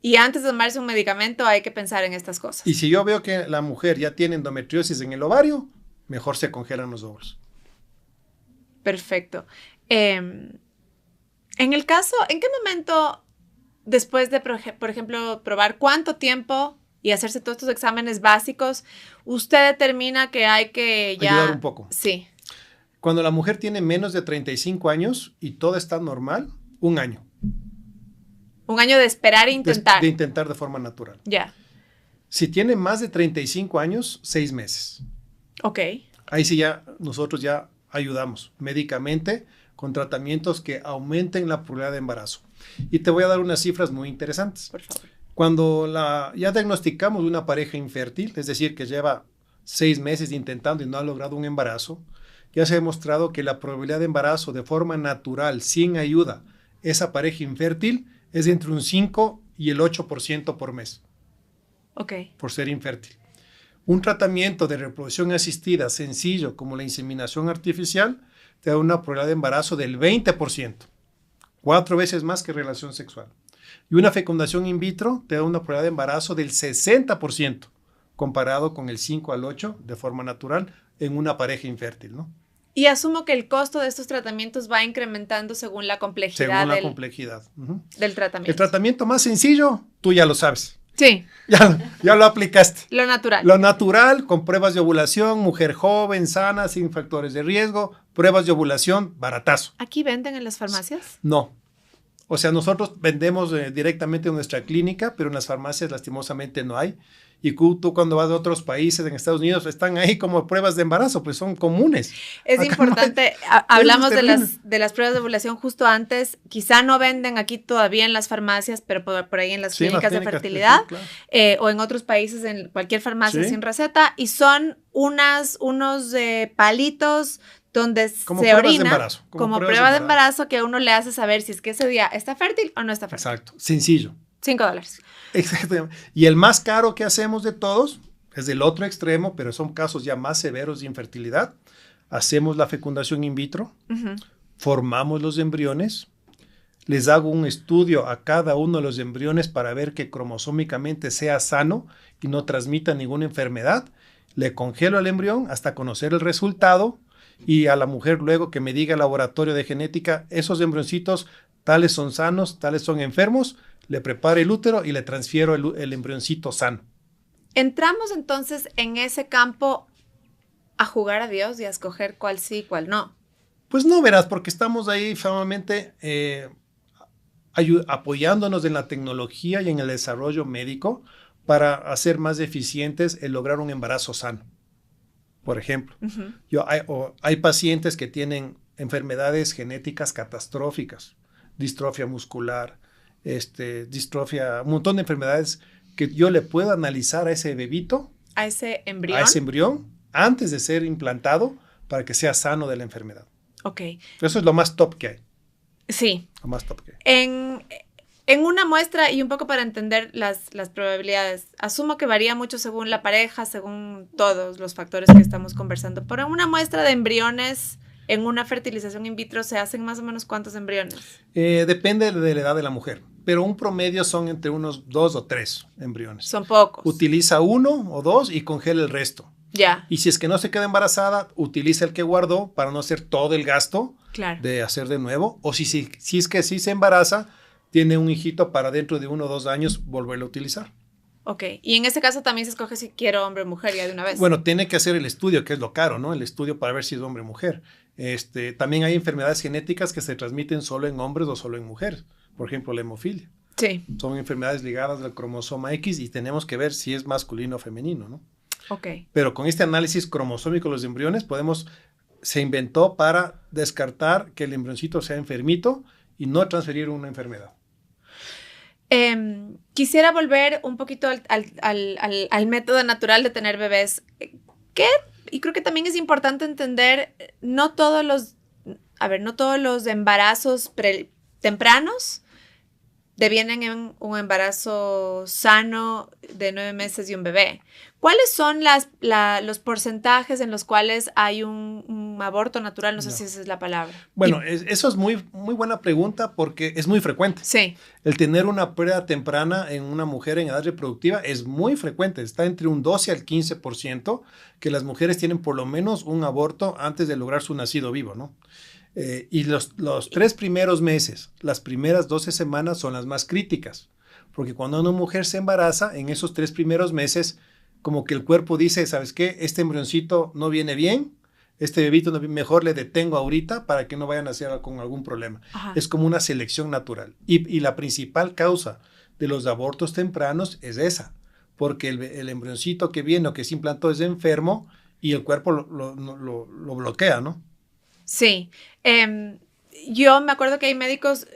Y antes de tomarse un medicamento hay que pensar en estas cosas. Y si yo veo que la mujer ya tiene endometriosis en el ovario, mejor se congelan los óvulos. Perfecto. En el caso, ¿en qué momento, después de, por ejemplo, probar cuánto tiempo y hacerse todos estos exámenes básicos, usted determina que hay que ya... ayudar un poco? Sí. Cuando la mujer tiene menos de 35 años y todo está normal, 1 año. 1 año de esperar e intentar. De intentar de forma natural. Ya. Si tiene más de 35 años, 6 meses. Ok. Ahí sí ya nosotros ya ayudamos médicamente con tratamientos que aumenten la probabilidad de embarazo. Y te voy a dar unas cifras muy interesantes. Por favor. Cuando ya diagnosticamos una pareja infértil, es decir, que lleva 6 meses intentando y no ha logrado un embarazo, ya se ha demostrado que la probabilidad de embarazo de forma natural, sin ayuda, esa pareja infértil es entre un 5 y el 8% por mes. Ok. Por ser infértil. Un tratamiento de reproducción asistida sencillo como la inseminación artificial te da una probabilidad de embarazo del 20%, 4 veces más que relación sexual. Y una fecundación in vitro te da una probabilidad de embarazo del 60%, comparado con el 5 al 8 de forma natural en una pareja infértil, ¿no? Y asumo que el costo de estos tratamientos va incrementando según la complejidad, del tratamiento. El tratamiento más sencillo, tú ya lo sabes. Sí. Ya lo aplicaste. Lo natural. Lo natural, con pruebas de ovulación, mujer joven, sana, sin factores de riesgo, pruebas de ovulación, baratazo. ¿Aquí venden en las farmacias? No. O sea, nosotros vendemos directamente en nuestra clínica, pero en las farmacias lastimosamente no hay. Y tú cuando vas a otros países, en Estados Unidos, están ahí como pruebas de embarazo, pues son comunes. Es Acá importante, no hay. hablamos Eso es terrible. de las pruebas de ovulación justo antes, quizá no venden aquí todavía en las farmacias, pero por ahí en las Sí, en las clínicas de clínicas, fertilidad, sí, claro. o en otros países, en cualquier farmacia Sí. sin receta, y son unos palitos donde Como se pruebas de orina embarazo, como pruebas prueba de embarazo que a uno le hace saber si es que ese día está fértil o no está fértil. Exacto, sencillo. $5. Exactamente. Y el más caro que hacemos de todos es del otro extremo, pero son casos ya más severos de infertilidad. Hacemos la fecundación in vitro, formamos los embriones, les hago un estudio a cada uno de los embriones para ver que cromosómicamente sea sano y no transmita ninguna enfermedad. Le congelo al embrión hasta conocer el resultado y a la mujer luego que me diga el laboratorio de genética, esos embrioncitos tales son sanos, tales son enfermos, le preparo el útero y le transfiero el embrioncito sano. Entramos entonces en ese campo a jugar a Dios y a escoger cuál sí y cuál no. Pues no, verás, porque estamos ahí famosamente apoyándonos en la tecnología y en el desarrollo médico para hacer más eficientes el lograr un embarazo sano. Por ejemplo, hay pacientes que tienen enfermedades genéticas catastróficas, distrofia muscular, distrofia, un montón de enfermedades que yo le puedo analizar a ese bebito, a ese embrión, antes de ser implantado para que sea sano de la enfermedad. Ok. Eso es lo más top que hay. Sí. Lo más top que hay. En una muestra, y un poco para entender las probabilidades, asumo que varía mucho según la pareja, según todos los factores que estamos conversando, pero en una muestra de embriones, en una fertilización in vitro, ¿se hacen más o menos cuántos embriones? Depende de la edad de la mujer, pero un promedio son entre unos 2 o 3 embriones. Son pocos. Utiliza 1 o 2 y congela el resto. Ya. Y si es que no se queda embarazada, utiliza el que guardó para no hacer todo el gasto de hacer de nuevo. O si es que sí se embaraza, tiene un hijito para dentro de 1 o 2 años volverlo a utilizar. Ok, y en ese caso también se escoge si quiero hombre o mujer ya de una vez. Bueno, tiene que hacer el estudio, que es lo caro, ¿no? El estudio para ver si es hombre o mujer. También hay enfermedades genéticas que se transmiten solo en hombres o solo en mujeres. Por ejemplo, la hemofilia. Sí. Son enfermedades ligadas al cromosoma X y tenemos que ver si es masculino o femenino, ¿no? Ok. Pero con este análisis cromosómico de los embriones se inventó para descartar que el embrioncito sea enfermito y no transferir una enfermedad. Quisiera volver un poquito al método natural de tener bebés. Y creo que también es importante entender, no todos los embarazos tempranos devienen en un embarazo sano de 9 meses y un bebé. ¿Cuáles son los porcentajes en los cuales hay un aborto natural? No sé si esa es la palabra. Bueno, eso es muy, muy buena pregunta porque es muy frecuente. Sí. El tener una pérdida temprana en una mujer en edad reproductiva es muy frecuente. Está entre un 12 al 15% que las mujeres tienen por lo menos un aborto antes de lograr su nacido vivo, ¿no? Y los 3 primeros meses, las primeras 12 semanas son las más críticas, porque cuando una mujer se embaraza, en esos 3 primeros meses, como que el cuerpo dice, ¿sabes qué? Este embrioncito no viene bien, este bebito mejor le detengo ahorita para que no vayan a nacer con algún problema. Ajá. Es como una selección natural. Y la principal causa de los abortos tempranos es esa, porque el embrioncito que viene o que se implantó es enfermo y el cuerpo lo bloquea, ¿no? Sí, yo me acuerdo que hay médicos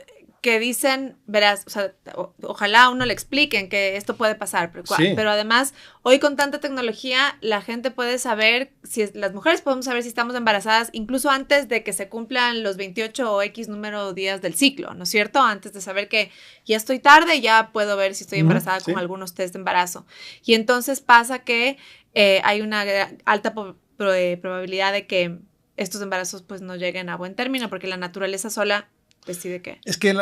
que dicen, verás, o sea, ojalá a uno le expliquen que esto puede pasar, pero además, hoy con tanta tecnología, la gente puede saber, las mujeres podemos saber si estamos embarazadas incluso antes de que se cumplan los 28 o X número de días del ciclo, ¿no es cierto? Antes de saber que ya estoy tarde, ya puedo ver si estoy embarazada con algunos test de embarazo. Y entonces pasa que hay una alta probabilidad de que estos embarazos pues no lleguen a buen término porque la naturaleza sola decide que... Es que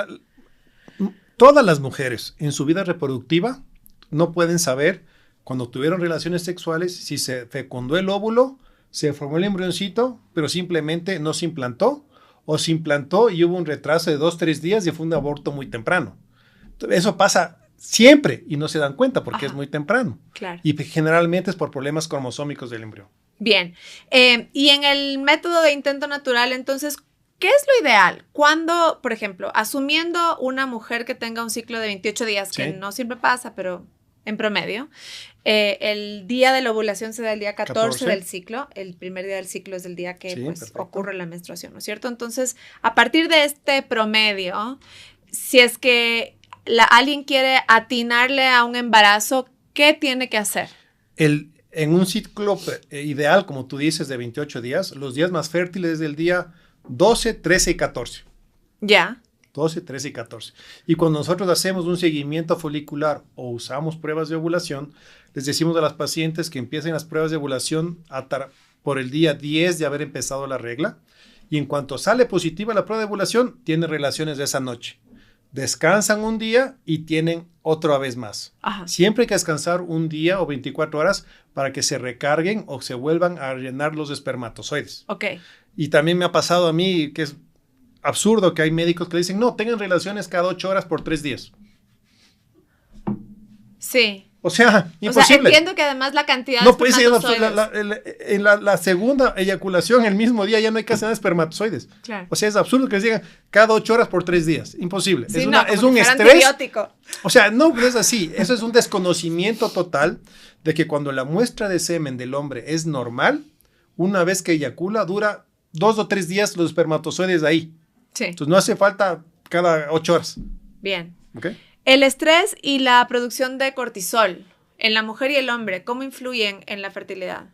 todas las mujeres en su vida reproductiva no pueden saber cuando tuvieron relaciones sexuales si se fecundó el óvulo, se formó el embrioncito, pero simplemente no se implantó, o se implantó y hubo un retraso de 2-3 días y fue un aborto muy temprano. Eso pasa siempre y no se dan cuenta porque es muy temprano. Claro. Y generalmente es por problemas cromosómicos del embrión. Bien, y en el método de intento natural, entonces, ¿Qué es lo ideal? Cuando, por ejemplo, asumiendo una mujer que tenga un ciclo de 28 días, que no siempre pasa, pero en promedio, el día de la ovulación se da el día 14 del ciclo, el primer día del ciclo es el día que ocurre la menstruación, ¿no es cierto? Entonces, a partir de este promedio, si es que alguien quiere atinarle a un embarazo, ¿qué tiene que hacer? En un ciclo ideal, como tú dices, de 28 días, los días más fértiles del día 12, 13 y 14. Ya. 12, 13 y 14. Y cuando nosotros hacemos un seguimiento folicular o usamos pruebas de ovulación, les decimos a las pacientes que empiecen las pruebas de ovulación por el día 10 de haber empezado la regla. Y en cuanto sale positiva la prueba de ovulación, tienen relaciones de esa noche. Descansan un día y tienen otra vez más. Ajá. Siempre hay que descansar un día o 24 horas para que se recarguen o se vuelvan a llenar los espermatozoides. Ok. Y también me ha pasado a mí que es absurdo que hay médicos que dicen, no, tengan relaciones cada 8 horas por 3 días. Sí. O sea, imposible. Entiendo que además la cantidad de espermatozoides... En la segunda eyaculación, el mismo día, ya no hay casi nada de espermatozoides. Claro. O sea, es absurdo que les digan cada 8 horas por 3 días. Imposible. Sí, es un estrés. Antibiótico. O sea, no es así. Eso es un desconocimiento total de que cuando la muestra de semen del hombre es normal, una vez que eyacula, dura 2 o 3 días los espermatozoides ahí. Sí. Entonces no hace falta cada 8 horas. Bien. ¿Okay? El estrés y la producción de cortisol en la mujer y el hombre, ¿cómo influyen en la fertilidad?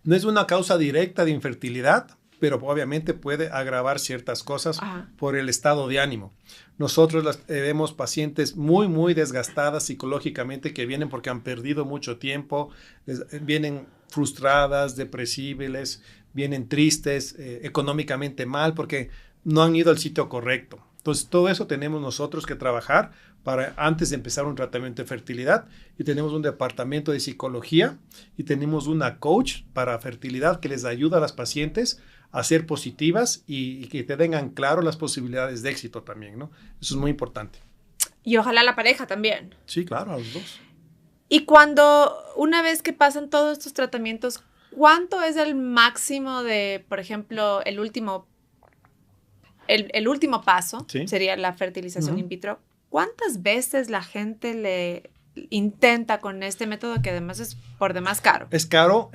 No es una causa directa de infertilidad, pero obviamente puede agravar ciertas cosas por el estado de ánimo. Nosotros vemos pacientes muy, muy desgastadas psicológicamente que vienen porque han perdido mucho tiempo, vienen frustradas, depresibles, vienen tristes, económicamente mal porque no han ido al sitio correcto. Entonces, todo eso tenemos nosotros que trabajar para antes de empezar un tratamiento de fertilidad y tenemos un departamento de psicología y tenemos una coach para fertilidad que les ayuda a las pacientes a ser positivas y que te tengan claro las posibilidades de éxito también, ¿no? Eso es muy importante. Y ojalá la pareja también. Sí, claro, a los dos. Y una vez que pasan todos estos tratamientos, ¿cuánto es el máximo de, por ejemplo, el último paso? ¿Sí? Sería la fertilización in vitro. ¿Cuántas veces la gente le intenta con este método que además es por demás caro? Es caro.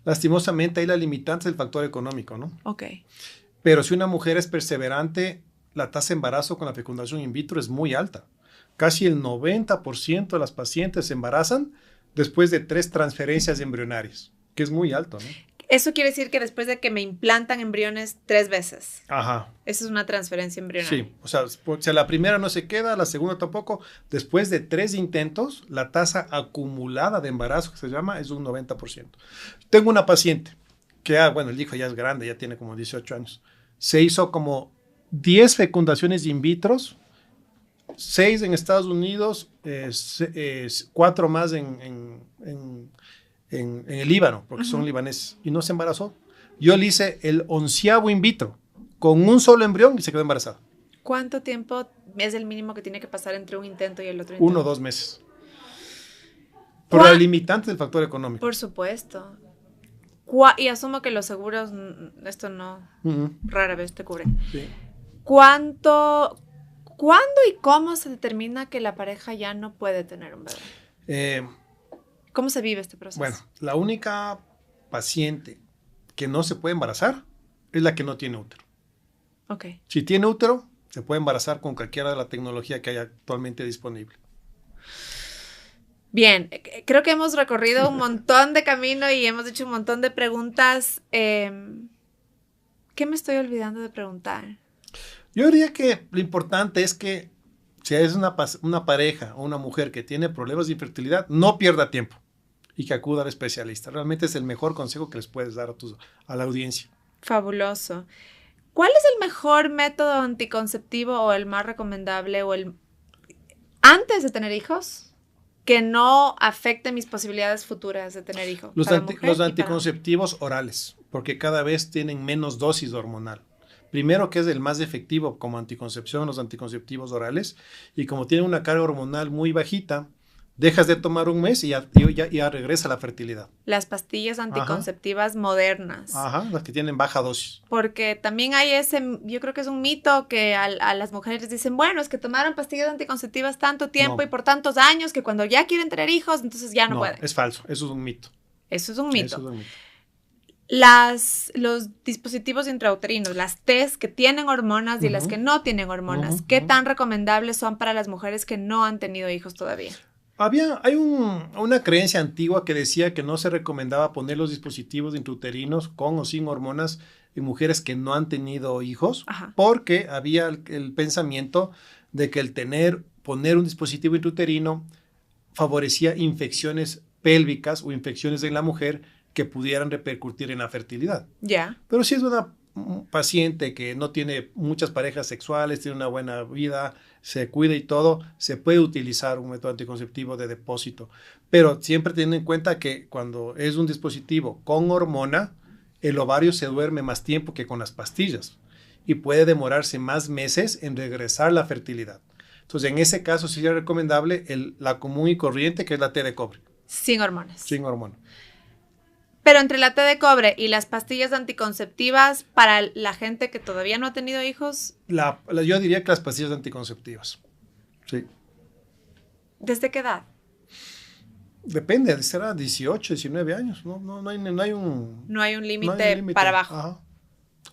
Lastimosamente hay la limitante del factor económico, ¿no? Ok. Pero si una mujer es perseverante, la tasa de embarazo con la fecundación in vitro es muy alta. Casi el 90% de las pacientes se embarazan después de 3 transferencias embrionarias, que es muy alto, ¿no? Eso quiere decir que después de que me implantan embriones 3 veces. Ajá. Esa es una transferencia embrionaria. Sí, o sea, la primera no se queda, la segunda tampoco. Después de 3 intentos, la tasa acumulada de embarazo, que se llama, es un 90%. Tengo una paciente que, el hijo ya es grande, ya tiene como 18 años. Se hizo como 10 fecundaciones in vitro, 6 en Estados Unidos, 4 más en el Líbano, porque son libaneses, y no se embarazó. Yo le hice el 11º in vitro, con un solo embrión y se quedó embarazada. ¿Cuánto tiempo es el mínimo que tiene que pasar entre un intento y el otro intento? 1 o 2 meses. Por la limitante del factor económico. Por supuesto. Y asumo que los seguros, esto no, rara vez te cubren. Sí. ¿Cuándo y cómo se determina que la pareja ya no puede tener un bebé? ¿Cómo se vive este proceso? Bueno, la única paciente que no se puede embarazar es la que no tiene útero. Ok. Si tiene útero, se puede embarazar con cualquiera de la tecnología que hay actualmente disponible. Bien, creo que hemos recorrido un montón de camino y hemos hecho un montón de preguntas. ¿Qué me estoy olvidando de preguntar? Yo diría que lo importante es que si es una pareja o una mujer que tiene problemas de infertilidad, no pierda tiempo y que acuda al especialista. Realmente es el mejor consejo que les puedes dar a la audiencia. Fabuloso. ¿Cuál es el mejor método anticonceptivo o el más recomendable antes de tener hijos que no afecte mis posibilidades futuras de tener hijos? Los anticonceptivos orales, porque cada vez tienen menos dosis hormonal. Primero, que es el más efectivo como anticoncepción, los anticonceptivos orales, y como tienen una carga hormonal muy bajita, Dejas de tomar un mes y ya regresa la fertilidad. Las pastillas anticonceptivas modernas. Ajá, las que tienen baja dosis. Porque también hay yo creo que es un mito que a las mujeres dicen, bueno, es que tomaron pastillas anticonceptivas tanto tiempo y por tantos años que cuando ya quieren tener hijos, entonces ya no pueden. Es falso, eso es un mito. Eso es un mito. Eso es un mito. Los dispositivos intrauterinos, las TES que tienen hormonas y las que no tienen hormonas, ¿qué tan recomendables son para las mujeres que no han tenido hijos todavía? Hay una creencia antigua que decía que no se recomendaba poner los dispositivos intrauterinos con o sin hormonas en mujeres que no han tenido hijos, porque había el pensamiento de que poner un dispositivo intrauterino favorecía infecciones pélvicas o infecciones en la mujer que pudieran repercutir en la fertilidad. Ya. Pero si es una paciente que no tiene muchas parejas sexuales, tiene una buena vida, se cuida y todo, se puede utilizar un método anticonceptivo de depósito. Pero siempre teniendo en cuenta que cuando es un dispositivo con hormona, el ovario se duerme más tiempo que con las pastillas y puede demorarse más meses en regresar la fertilidad. Entonces, en ese caso sí es recomendable la común y corriente, que es la té de cobre. Sin hormonas. Sin hormona. Pero entre la té de cobre y las pastillas anticonceptivas, para la gente que todavía no ha tenido hijos... Yo diría que las pastillas anticonceptivas. Sí. ¿Desde qué edad? Depende, será 18, 19 años. No hay un límite para abajo. Ajá.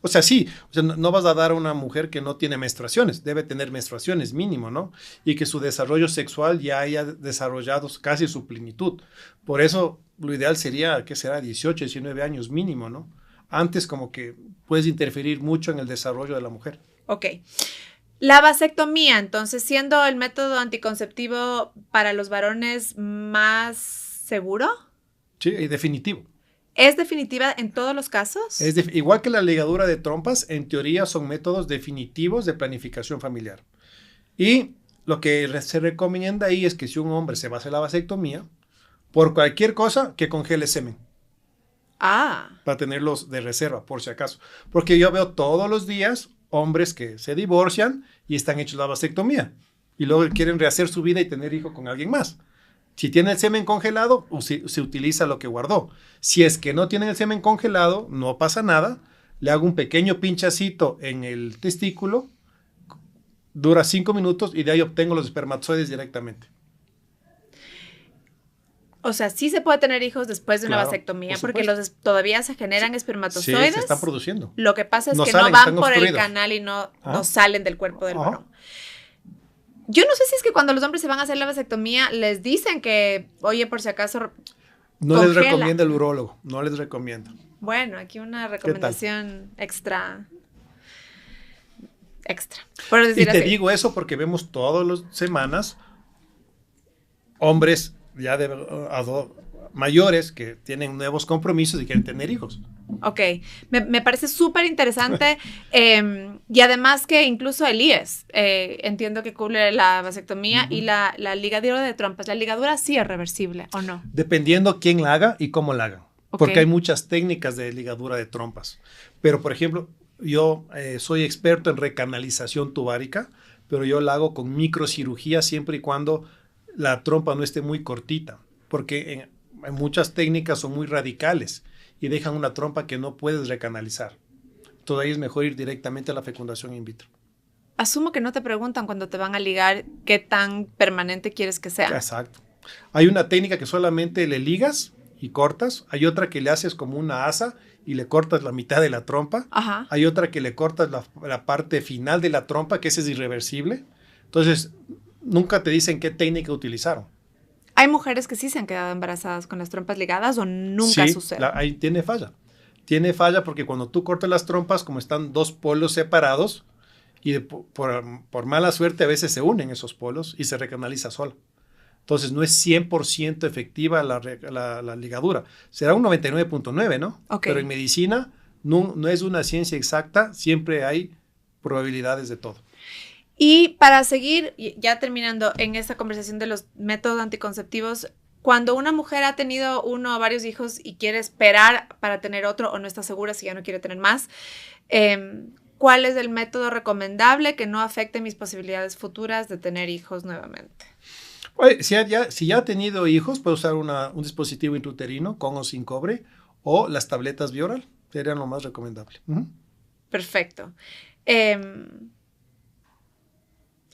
O sea, sí, no vas a dar a una mujer que no tiene menstruaciones, debe tener menstruaciones mínimo, ¿no? Y que su desarrollo sexual ya haya desarrollado casi su plenitud. Por eso lo ideal sería, ¿qué será? 18, 19 años mínimo, ¿no? Antes como que puedes interferir mucho en el desarrollo de la mujer. Ok. La vasectomía, entonces, siendo el método anticonceptivo para los varones más seguro. Sí, y definitivo. ¿Es definitiva en todos los casos? Igual que la ligadura de trompas, en teoría son métodos definitivos de planificación familiar. Y lo que se recomienda ahí es que si un hombre se va a hacer la vasectomía, por cualquier cosa, que congele semen. Para tenerlos de reserva, por si acaso. Porque yo veo todos los días hombres que se divorcian y están hechos la vasectomía. Y luego quieren rehacer su vida y tener hijo con alguien más. Si tiene el semen congelado, se utiliza lo que guardó. Si es que no tiene el semen congelado, no pasa nada. Le hago un pequeño pinchacito en el testículo, dura 5 minutos y de ahí obtengo los espermatozoides directamente. O sea, sí se puede tener hijos después de una vasectomía, porque todavía se generan espermatozoides. Sí, se están produciendo. Lo que pasa es que no van por el canal y no salen del cuerpo del varón. Yo no sé si es que cuando los hombres se van a hacer la vasectomía les dicen que, oye, por si acaso no congela. Les recomienda el urólogo, no les recomienda. Bueno, aquí una recomendación extra. Por decir y te así. digo eso porque vemos todas las semanas hombres ya mayores que tienen nuevos compromisos y quieren tener hijos. Ok, me parece súper interesante y además que incluso el IES, entiendo que cubre la vasectomía y la ligadura de trompas. ¿La ligadura sí es reversible o no? Dependiendo quién la haga y cómo la hagan. Porque hay muchas técnicas de ligadura de trompas. Pero, por ejemplo, yo soy experto en recanalización tubárica, pero yo la hago con microcirugía siempre y cuando la trompa no esté muy cortita. Porque en muchas técnicas son muy radicales y dejan una trompa que no puedes recanalizar. Entonces ahí es mejor ir directamente a la fecundación in vitro. Asumo que no te preguntan cuando te van a ligar qué tan permanente quieres que sea. Exacto. Hay una técnica que solamente le ligas y cortas. Hay otra que le haces como una asa y le cortas la mitad de la trompa. Ajá. Hay otra que le cortas la parte final de la trompa, que esa es irreversible. Entonces, nunca te dicen qué técnica utilizaron. ¿Hay mujeres que sí se han quedado embarazadas con las trompas ligadas o nunca sucede? Ahí tiene falla. Tiene falla porque cuando tú cortas las trompas, como están dos polos separados, y por mala suerte a veces se unen esos polos y se recanaliza sola. Entonces no es 100% efectiva la ligadura. Será un 99.9, ¿no? Okay. Pero en medicina no es una ciencia exacta, siempre hay probabilidades de todo. Y para seguir, ya terminando en esta conversación de los métodos anticonceptivos, cuando una mujer ha tenido uno o varios hijos y quiere esperar para tener otro o no está segura si ya no quiere tener más, ¿cuál es el método recomendable que no afecte mis posibilidades futuras de tener hijos nuevamente? Oye, si ya ha tenido hijos, puede usar un dispositivo intrauterino con o sin cobre o las tabletas Bioral, serían lo más recomendable. Perfecto.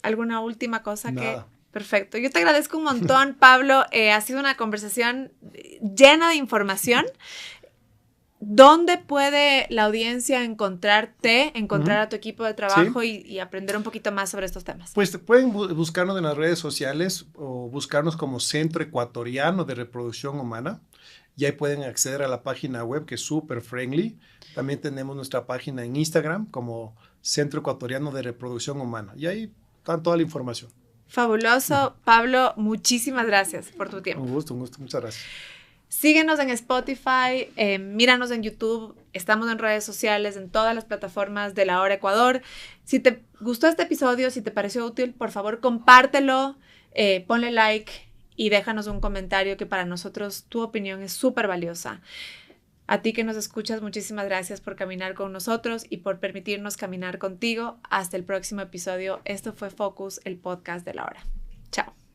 ¿Alguna última cosa? Nada. Perfecto. Yo te agradezco un montón, Pablo. Ha sido una conversación llena de información. ¿Dónde puede la audiencia encontrar a tu equipo de trabajo y aprender un poquito más sobre estos temas? Pues pueden buscarnos en las redes sociales o buscarnos como Centro Ecuatoriano de Reproducción Humana. Y ahí pueden acceder a la página web, que es súper friendly. También tenemos nuestra página en Instagram como Centro Ecuatoriano de Reproducción Humana. Y ahí está toda la información. Fabuloso. Pablo, muchísimas gracias por tu tiempo. Un gusto. Muchas gracias. Síguenos en Spotify, míranos en YouTube, estamos en redes sociales, en todas las plataformas de La Hora Ecuador. Si te gustó este episodio, si te pareció útil, por favor, compártelo, ponle like y déjanos un comentario, que para nosotros tu opinión es súper valiosa. A ti que nos escuchas, muchísimas gracias por caminar con nosotros y por permitirnos caminar contigo. Hasta el próximo episodio. Esto fue Focus, el podcast de La Hora. Chao.